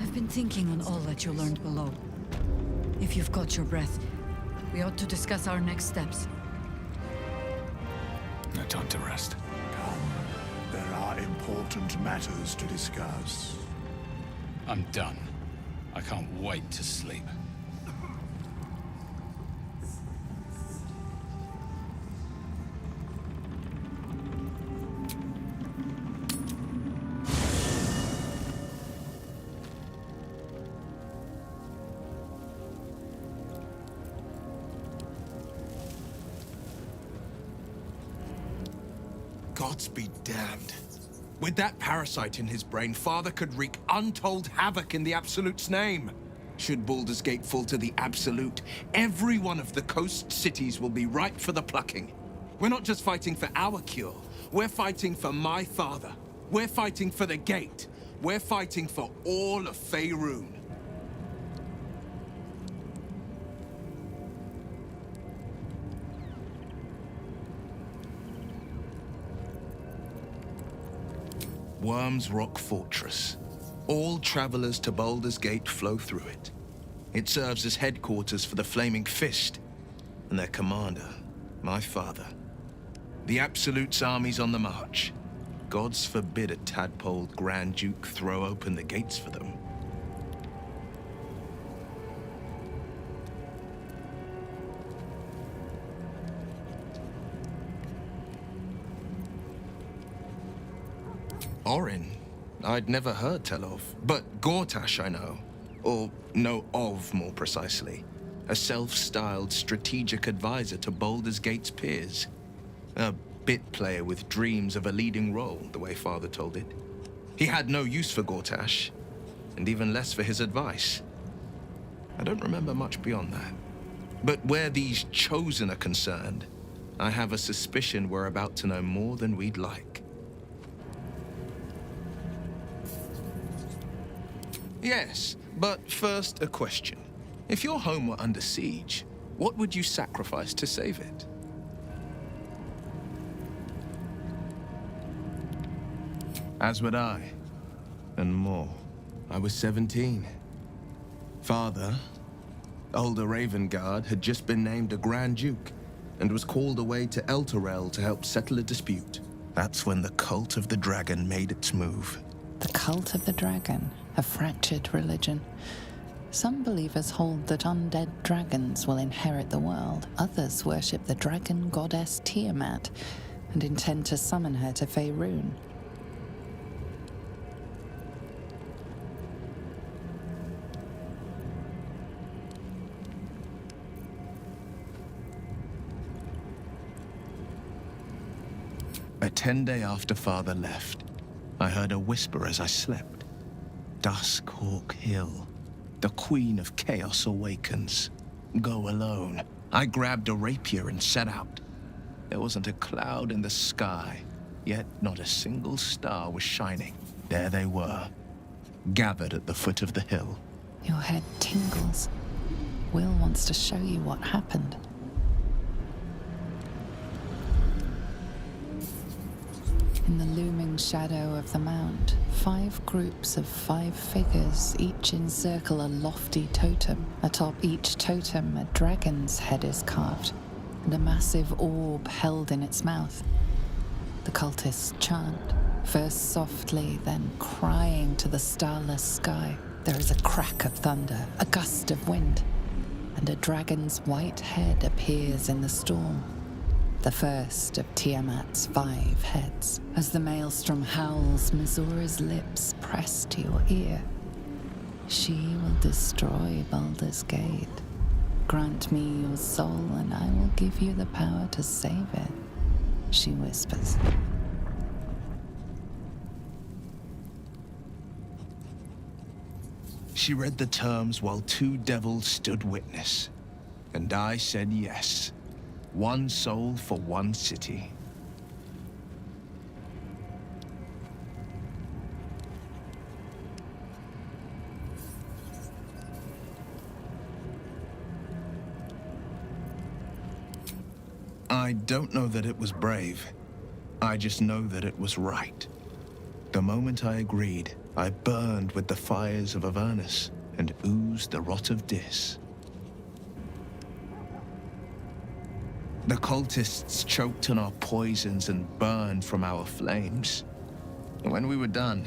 I've been thinking on all that you learned below. If you've got your breath, we ought to discuss our next steps. No time to rest. There are important matters to discuss. I'm done. I can't wait to sleep. Gods be damned. With that parasite in his brain, Father could wreak untold havoc in the Absolute's name. Should Baldur's Gate fall to the Absolute, every one of the coast cities will be ripe for the plucking. We're not just fighting for our cure. We're fighting for my father. We're fighting for the Gate. We're fighting for all of Faerun. Worm's Rock Fortress. All travelers to Baldur's Gate flow through it. It serves as headquarters for the Flaming Fist, and their commander, my father. The Absolute's army's on the march. Gods forbid a tadpoled Grand Duke throw open the gates for them. Orin, I'd never heard tell of, but Gortash I know. Or know of, more precisely. A self-styled strategic advisor to Baldur's Gate's peers. A bit player with dreams of a leading role, the way Father told it. He had no use for Gortash, and even less for his advice. I don't remember much beyond that. But where these Chosen are concerned, I have a suspicion we're about to know more than we'd like. Yes, but first a question. If your home were under siege, what would you sacrifice to save it? As would I, and more. I was 17. Father, older Ravengard, had just been named a Grand Duke and was called away to Elturel to help settle a dispute. That's when the Cult of the Dragon made its move. The Cult of the Dragon, a fractured religion. Some believers hold that undead dragons will inherit the world. Others worship the dragon goddess Tiamat and intend to summon her to Faerun. A 10-day after Father left, I heard a whisper as I slept. Duskhawk Hill. The Queen of Chaos awakens. Go alone. I grabbed a rapier and set out. There wasn't a cloud in the sky, yet not a single star was shining. There they were, gathered at the foot of the hill. Your head tingles. Will wants to show you what happened. In the looming shadow of the mount, 5 groups of 5 figures each encircle a lofty totem. Atop each totem, a dragon's head is carved, and a massive orb held in its mouth. The cultists chant, first softly, then crying to the starless sky. There is a crack of thunder, a gust of wind, and a dragon's white head appears in the storm. The first of Tiamat's 5 heads. As the maelstrom howls, Missoura's lips press to your ear. She will destroy Baldur's Gate. Grant me your soul, and I will give you the power to save it, she whispers. She read the terms while 2 devils stood witness, and I said yes. 1 soul for 1 city. I don't know that it was brave. I just know that it was right. The moment I agreed, I burned with the fires of Avernus and oozed the rot of Dis. The cultists choked on our poisons and burned from our flames. And when we were done,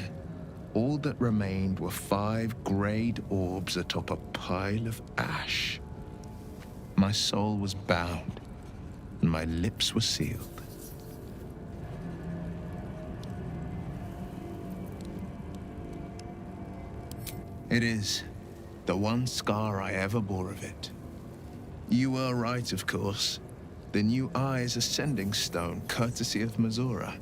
all that remained were 5 grayed orbs atop a pile of ash. My soul was bound, and my lips were sealed. It is the one scar I ever bore of it. You were right, of course. The new eye is a sending stone, courtesy of Missoura.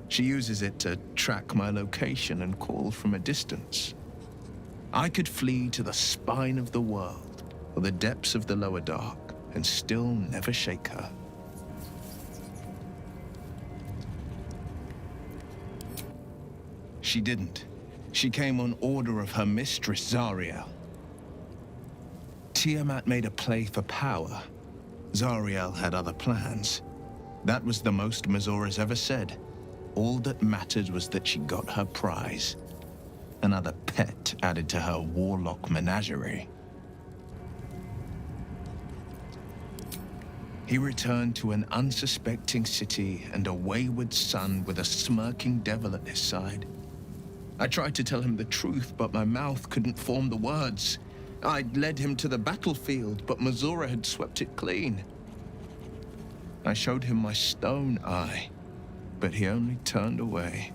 She uses it to track my location and call from a distance. I could flee to the spine of the world, or the depths of the lower dark, and still never shake her. She didn't. She came on order of her mistress, Zariel. Tiamat made a play for power. Zariel had other plans. That was the most Missoura's ever said. All that mattered was that she got her prize. Another pet added to her warlock menagerie. He returned to an unsuspecting city and a wayward son with a smirking devil at his side. I tried to tell him the truth, but my mouth couldn't form the words. I'd led him to the battlefield, but Missoura had swept it clean. I showed him my stone eye, but he only turned away.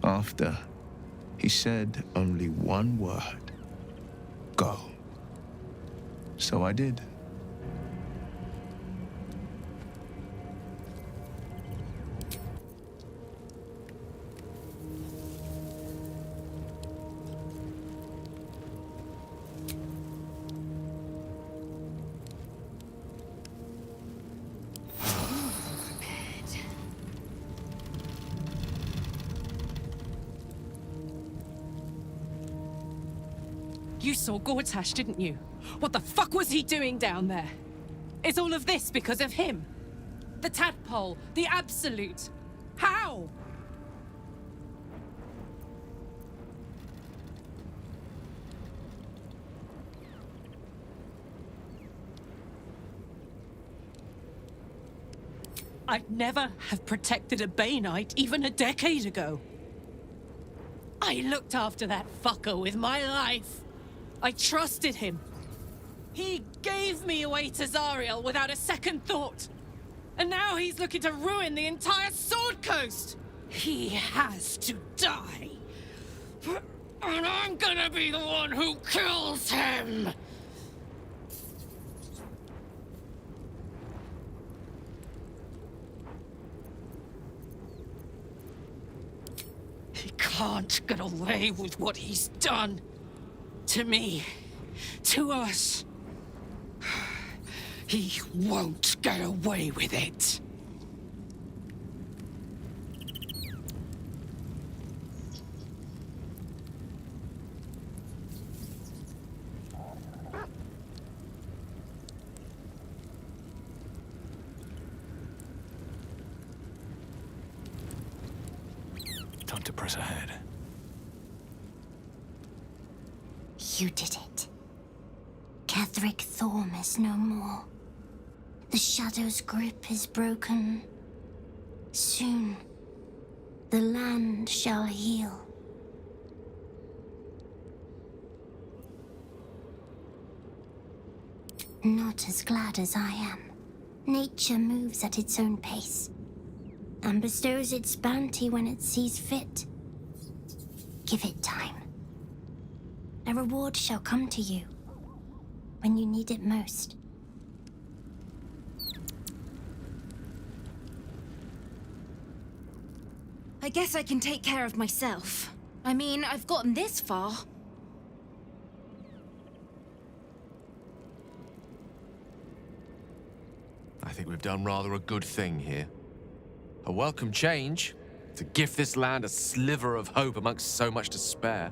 After, he said only one word: go. So I did. You saw Gortash, didn't you? What the fuck was he doing down there? Is all of this because of him? The tadpole, the absolute. How? I'd never have protected a Bay Knight even a decade ago. I looked after that fucker with my life. I trusted him. He gave me away to Zariel without a second thought. And now he's looking to ruin the entire Sword Coast. He has to die. And I'm gonna be the one who kills him. He can't get away with what he's done. To me. To us. He won't get away with it. Time to press ahead. You did it. KETHERIC THORM is no more. The Shadow's grip is broken. Soon, the land shall heal. Not as glad as I am. Nature moves at its own pace, and bestows its bounty when it sees fit. Give it time. A reward shall come to you when you need it most. I guess I can take care of myself. I mean, I've gotten this far. I think we've done rather a good thing here. A welcome change to gift this land a sliver of hope amongst so much despair.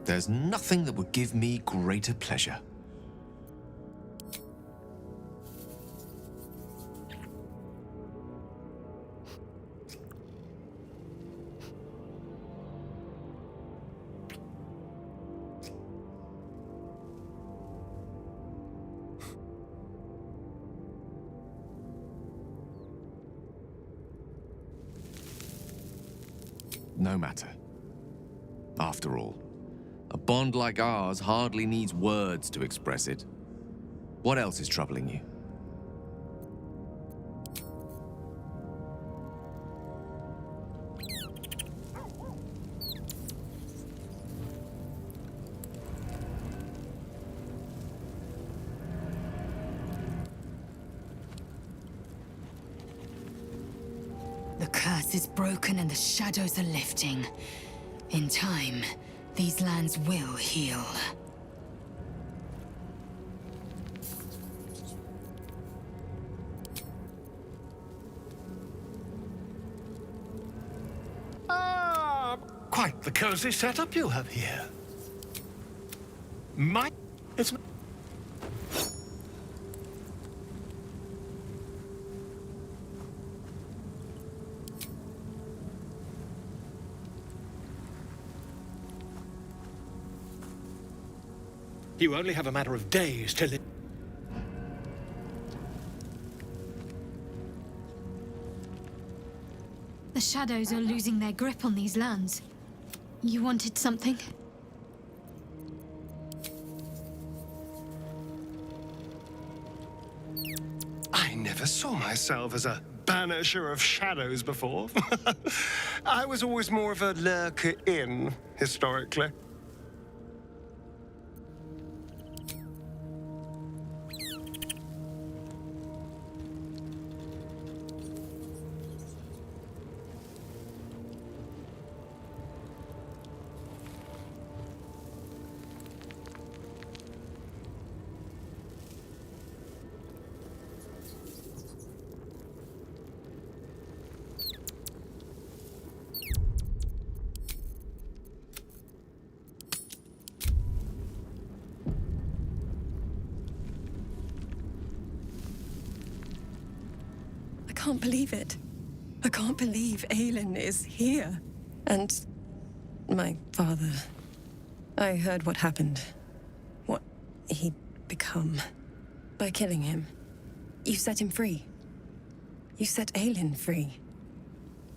There's nothing that would give me greater pleasure. No matter. After all, a bond like ours hardly needs words to express it. What else is troubling you? The curse is broken and the shadows are lifting. In time, these lands will heal. Quite the cozy setup you have here. It's not... You only have a matter of days till it... The shadows are losing their grip on these lands. You wanted something? I never saw myself as a banisher of shadows before. I was always more of a lurker-in, historically. can't believe it. I can't believe Aelin is here. And my father. I heard what happened. What he'd become. By killing him. You set him free. You set Aelin free.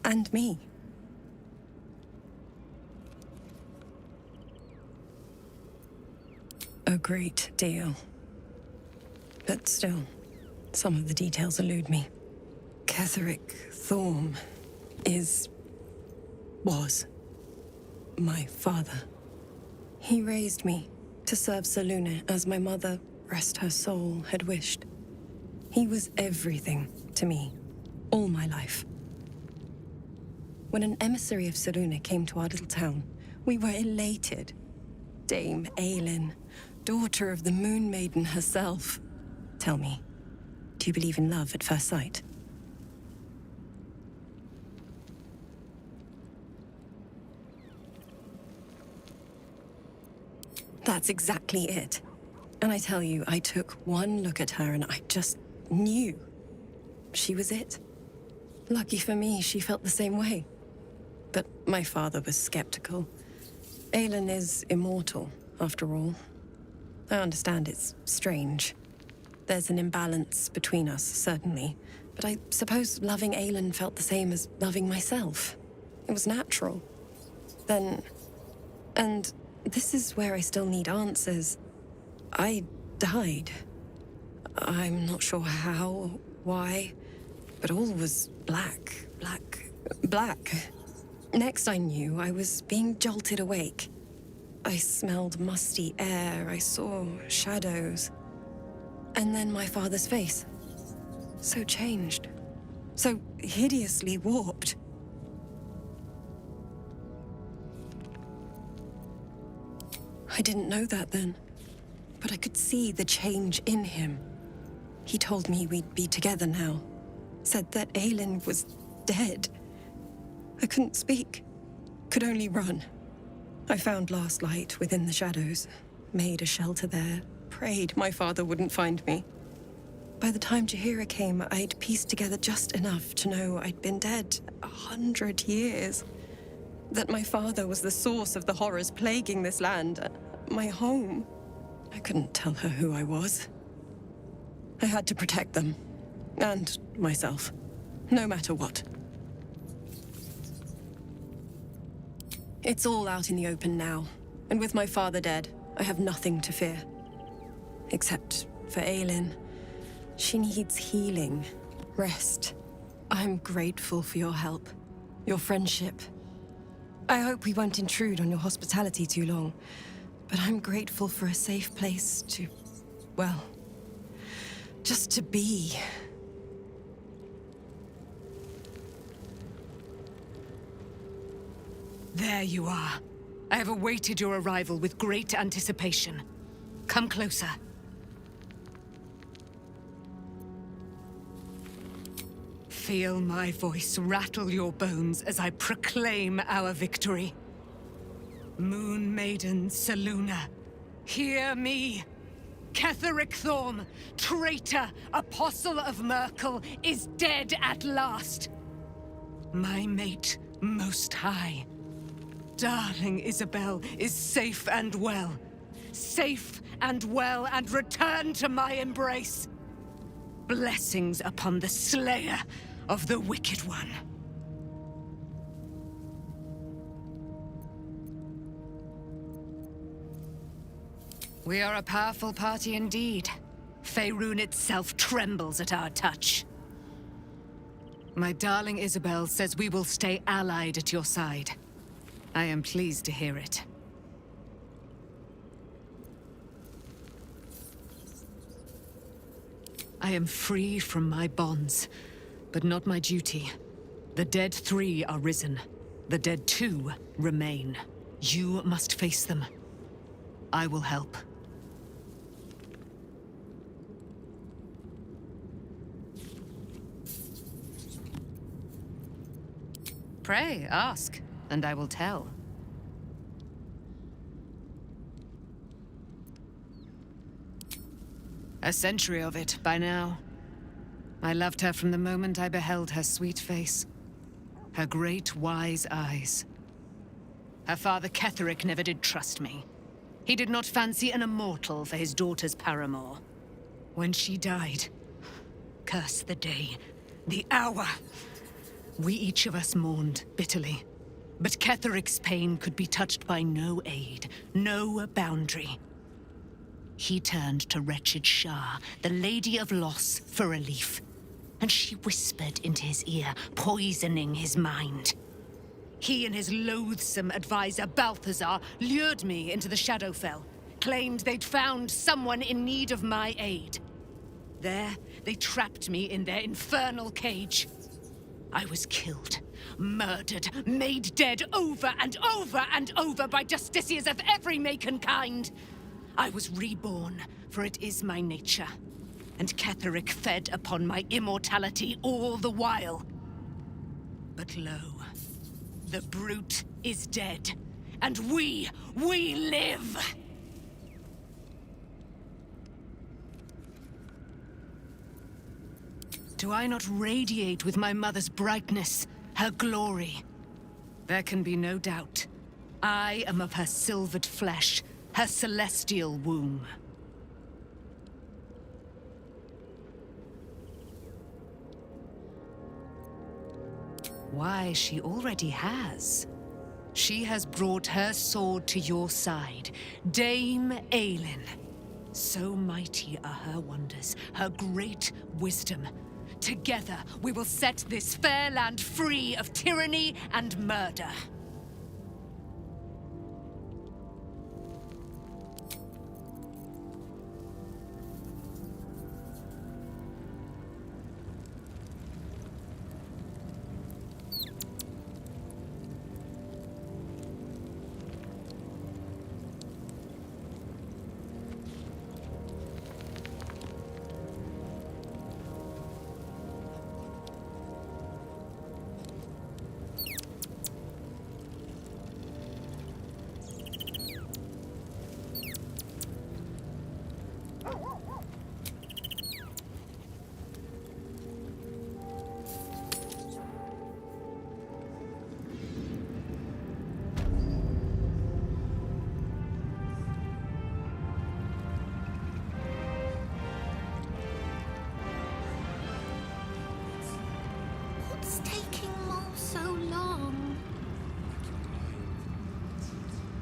And me. A great deal. But still, some of the details elude me. KETHERIC THORM was my father. He raised me to serve Selûne as my mother, rest her soul, had wished. He was everything to me, all my life. When an emissary of Selûne came to our little town, we were elated. Dame Aelin, daughter of the Moon Maiden herself. Tell me, do you believe in love at first sight? That's exactly it. And I tell you, I took one look at her and I just knew. She was it. Lucky for me, she felt the same way. But my father was skeptical. Aelin is immortal, after all. I understand it's strange. There's an imbalance between us, certainly. But I suppose loving Aelin felt the same as loving myself. It was natural. Then... and this is where I still need answers. I died. I'm not sure how, why, but all was black. Next I knew, I was being jolted awake. I smelled musty air, I saw shadows. And then my father's face. So changed. So hideously warped. I didn't know that then, but I could see the change in him. He told me we'd be together now. Said that Aelin was dead. I couldn't speak. Could only run. I found last light within the shadows. Made a shelter there. Prayed my father wouldn't find me. By the time Jaheira came, I'd pieced together just enough to know I'd been dead 100 years. That my father was the source of the horrors plaguing this land. My home. I couldn't tell her who I was. I had to protect them. And myself. No matter what. It's all out in the open now. And with my father dead, I have nothing to fear. Except for Aelin. She needs healing. Rest. I'm grateful for your help. Your friendship. I hope we won't intrude on your hospitality too long. But I'm grateful for a safe place to... well... just to be. There you are. I have awaited your arrival with great anticipation. Come closer. Feel my voice rattle your bones as I proclaim our victory. Moon Maiden Selûne, hear me! KETHERIC THORM, traitor, apostle of Myrkul, is dead at last! My mate, Most High. Darling Isabel is safe and well. Safe and well, and return to my embrace. Blessings upon the slayer of the Wicked One. We are a powerful party indeed. Faerûn itself trembles at our touch. My darling Isabel says we will stay allied at your side. I am pleased to hear it. I am free from my bonds, but not my duty. The dead 3 are risen. The dead 2 remain. You must face them. I will help. Pray, ask, and I will tell. A century of it by now. I loved her from the moment I beheld her sweet face. Her great, wise eyes. Her father KETHERIC never did trust me. He did not fancy an immortal for his daughter's paramour. When she died, curse the day, the hour. We each of us mourned bitterly. But KETHERIC's pain could be touched by no aid, no boundary. He turned to wretched Shah, the Lady of Loss, for relief. And she whispered into his ear, poisoning his mind. He and his loathsome advisor, Balthazar, lured me into the Shadowfell, claimed they'd found someone in need of my aid. There, they trapped me in their infernal cage. I was killed, murdered, made dead over and over and over by justiciars of every make and kind. I was reborn, for it is my nature. And KETHERIC fed upon my immortality all the while. But lo, the brute is dead, and we live! Do I not radiate with my mother's brightness, her glory? There can be no doubt. I am of her silvered flesh, her celestial womb. Why, she already has. She has brought her sword to your side, Dame Aylin. So mighty are her wonders, her great wisdom. Together, we will set this fair land free of tyranny and murder. What's taking Mole so long?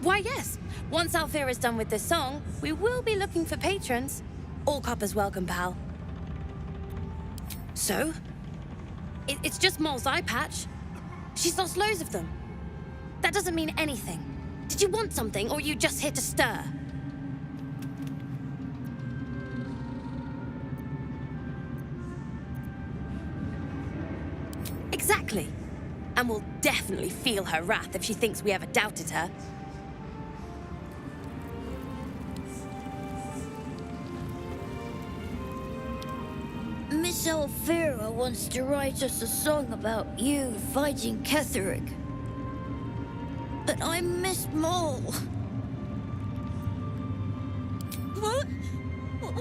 Why, yes. Once Althea is done with this song, we will be looking for patrons. All coppers welcome, pal. So? It's just Mole's eye patch. She's lost loads of them. That doesn't mean anything. Did you want something, or are you just here to stir? Exactly. And we'll definitely feel her wrath if she thinks we ever doubted her. Miss Althea wants to write us a song about you fighting KETHERIC. But I miss Mole. What?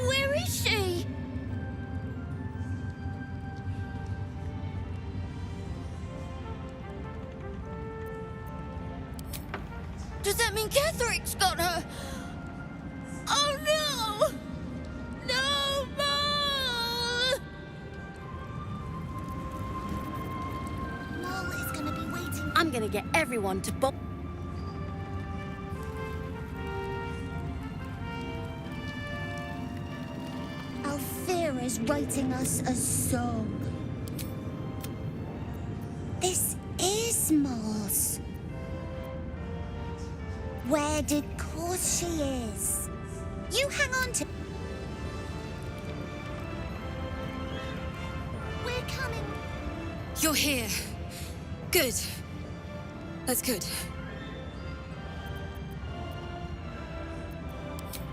Where is she? Does that mean KETHERIC's got her? Oh no! No, Mole! Mole is gonna be waiting. I'm gonna get everyone to bob. Althea is writing us a song. This is Mole's. Where did course she is? You hang on to... We're coming. You're here. Good. That's good.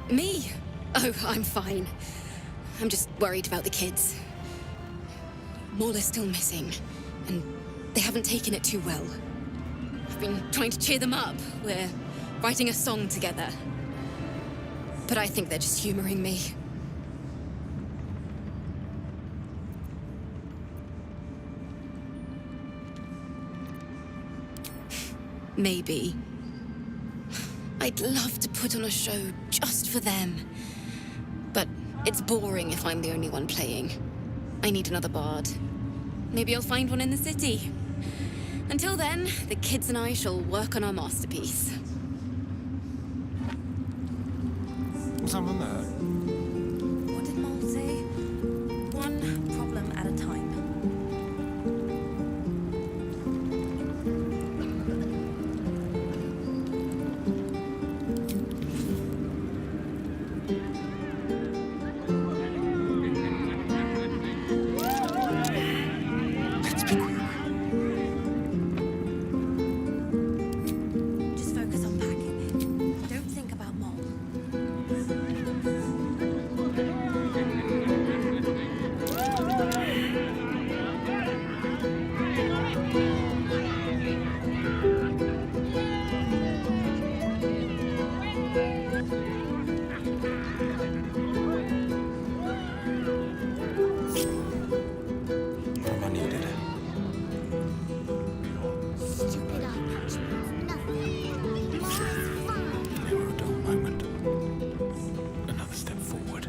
Me? Oh, I'm fine. I'm just worried about the kids. Mole is still missing, and they haven't taken it too well. I've been trying to cheer them up. We're writing a song together. But I think they're just humoring me. Maybe. I'd love to put on a show just for them. But it's boring if I'm the only one playing. I need another bard. Maybe I'll find one in the city. Until then, the kids and I shall work on our masterpiece. Someone there? What did Mole say? One problem at a time. Just focus on packing. Don't think about Mole. I needed it. Stupid eye patch means nothing. Miles fine. Never a dull moment. Another step forward.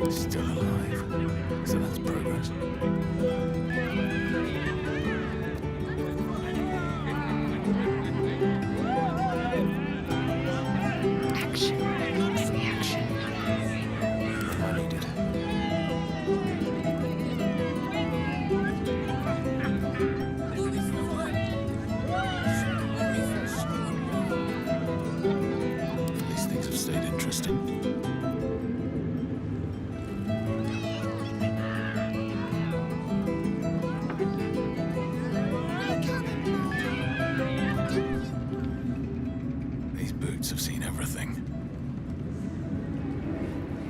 Still alive. So that's progress. Action needs reaction. I needed it. These things have stayed interesting. These boots have seen everything.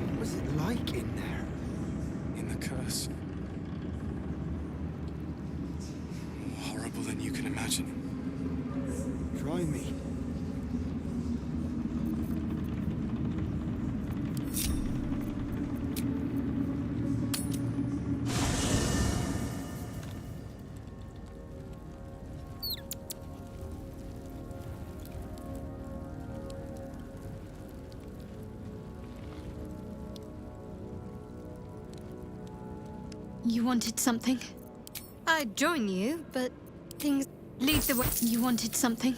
What was it like in there? In the curse. More horrible than you can imagine. Try me. You wanted something? I'd join you, but things lead the way. You wanted something?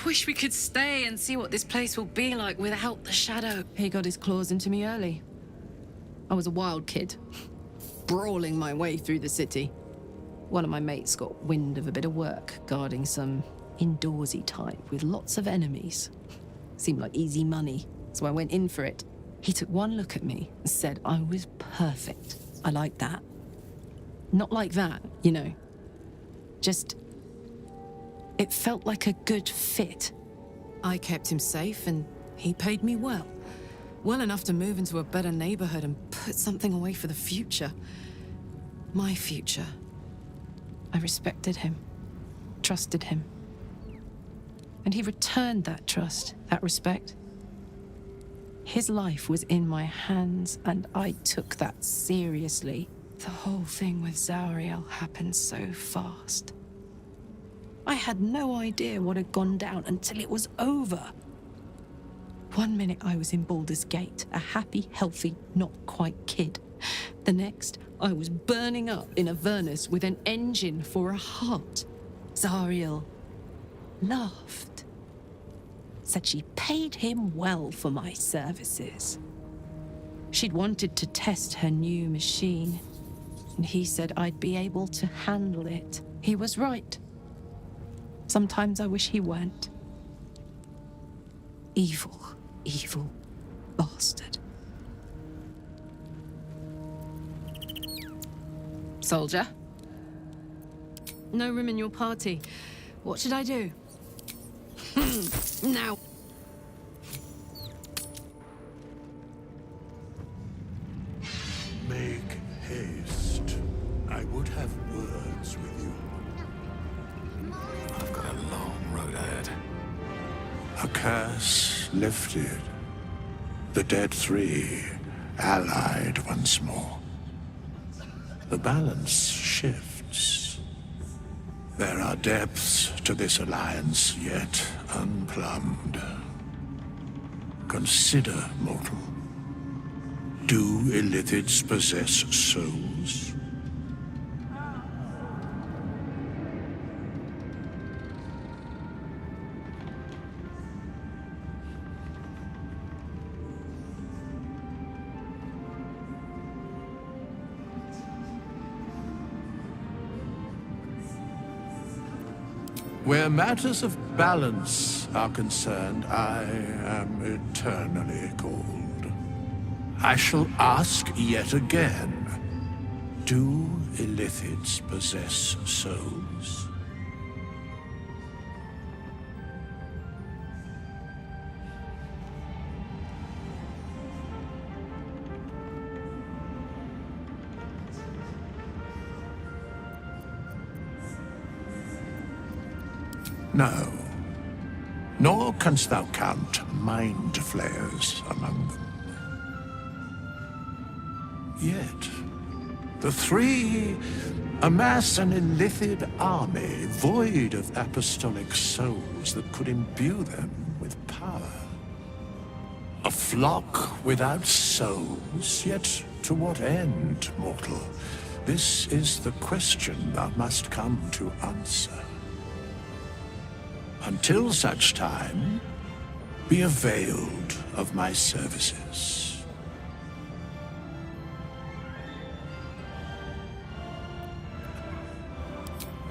Wish we could stay and see what this place will be like without the shadow. He got his claws into me early. I was a wild kid, brawling my way through the city. One of my mates got wind of a bit of work guarding some indoorsy type with lots of enemies. Seemed like easy money, so I went in for it. He took one look at me and said I was perfect. I liked that. Not like that, you know. Just... it felt like a good fit. I kept him safe and he paid me well. Well enough to move into a better neighborhood and put something away for the future. My future. I respected him, trusted him. And he returned that trust, that respect. His life was in my hands, and I took that seriously. The whole thing with Zariel happened so fast. I had no idea what had gone down until it was over. One minute I was in Baldur's Gate, a happy, healthy, not quite kid. The next, I was burning up in Avernus with an engine for a heart. Zariel laughed. said she paid him well for my services. She'd wanted to test her new machine, and he said I'd be able to handle it. He was right. Sometimes I wish he weren't. Evil, evil bastard. Soldier? No room in your party. What should I do? Now. Make haste. I would have words with you. I've got a long road ahead. A curse lifted. The dead three allied once more. The balance shifts. There are depths to this alliance yet unplumbed. Consider, mortal. Do illithids possess souls? Where matters of balance are concerned, I am eternally cold. I shall ask yet again, do illithids possess souls? No, nor canst thou count mind flayers among them. Yet, the three amass an illithid army void of apostolic souls that could imbue them with power. A flock without souls, yet to what end, mortal? This is the question thou must come to answer. Until such time, be availed of my services.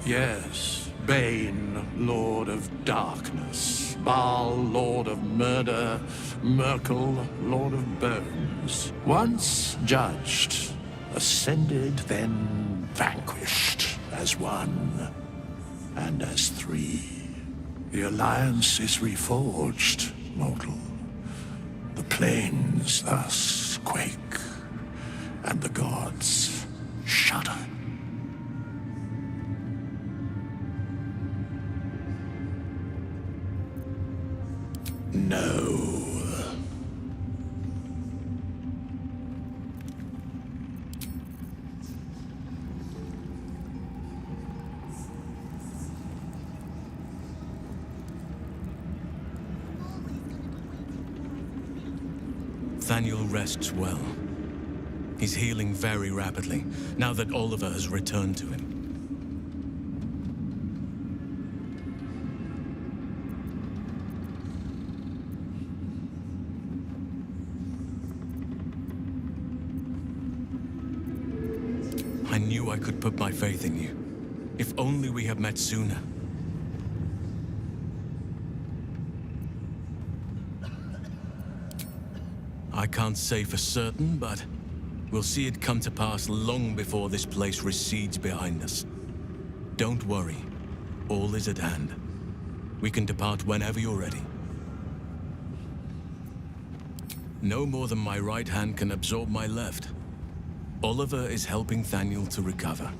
Yes, Bane, Lord of Darkness, Baal, Lord of Murder, Merkel, Lord of Bones. Once judged, ascended, then vanquished, as one, and as three. The alliance is reforged, mortal. The plains thus quake, and the gods shudder. No. Thaniel rests well. He's healing very rapidly, now that Oliver has returned to him. I knew I could put my faith in you. If only we had met sooner. I can't say for certain, but we'll see it come to pass long before this place recedes behind us. Don't worry. All is at hand. We can depart whenever you're ready. No more than my right hand can absorb my left. Oliver is helping Thaniel to recover.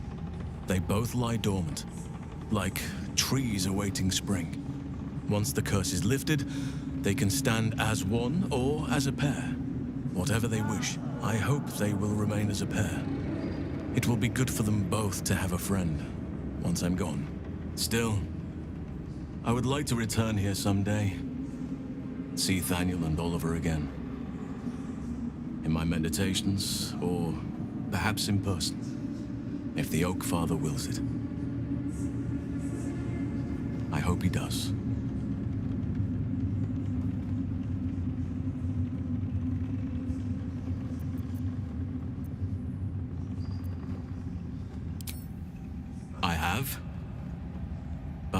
They both lie dormant, like trees awaiting spring. Once the curse is lifted, they can stand as one or as a pair. Whatever they wish, I hope they will remain as a pair. It will be good for them both to have a friend, once I'm gone. Still, I would like to return here someday. See Thaniel and Oliver again. In my meditations, or perhaps in person, if the Oak Father wills it. I hope he does.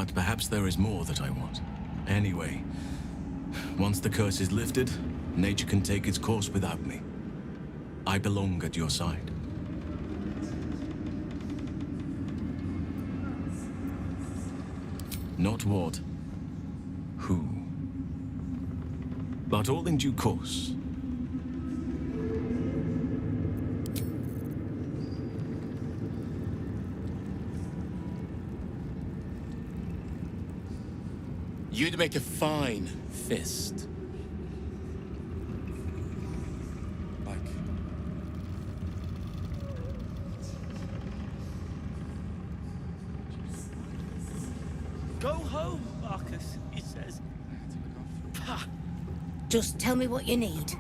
But perhaps there is more that I want. Anyway, once the curse is lifted, nature can take its course without me. I belong at your side. Not what, who, but all in due course. You'd make a fine fist. Go home, Marcus, he says. Pah. Just tell me what you need.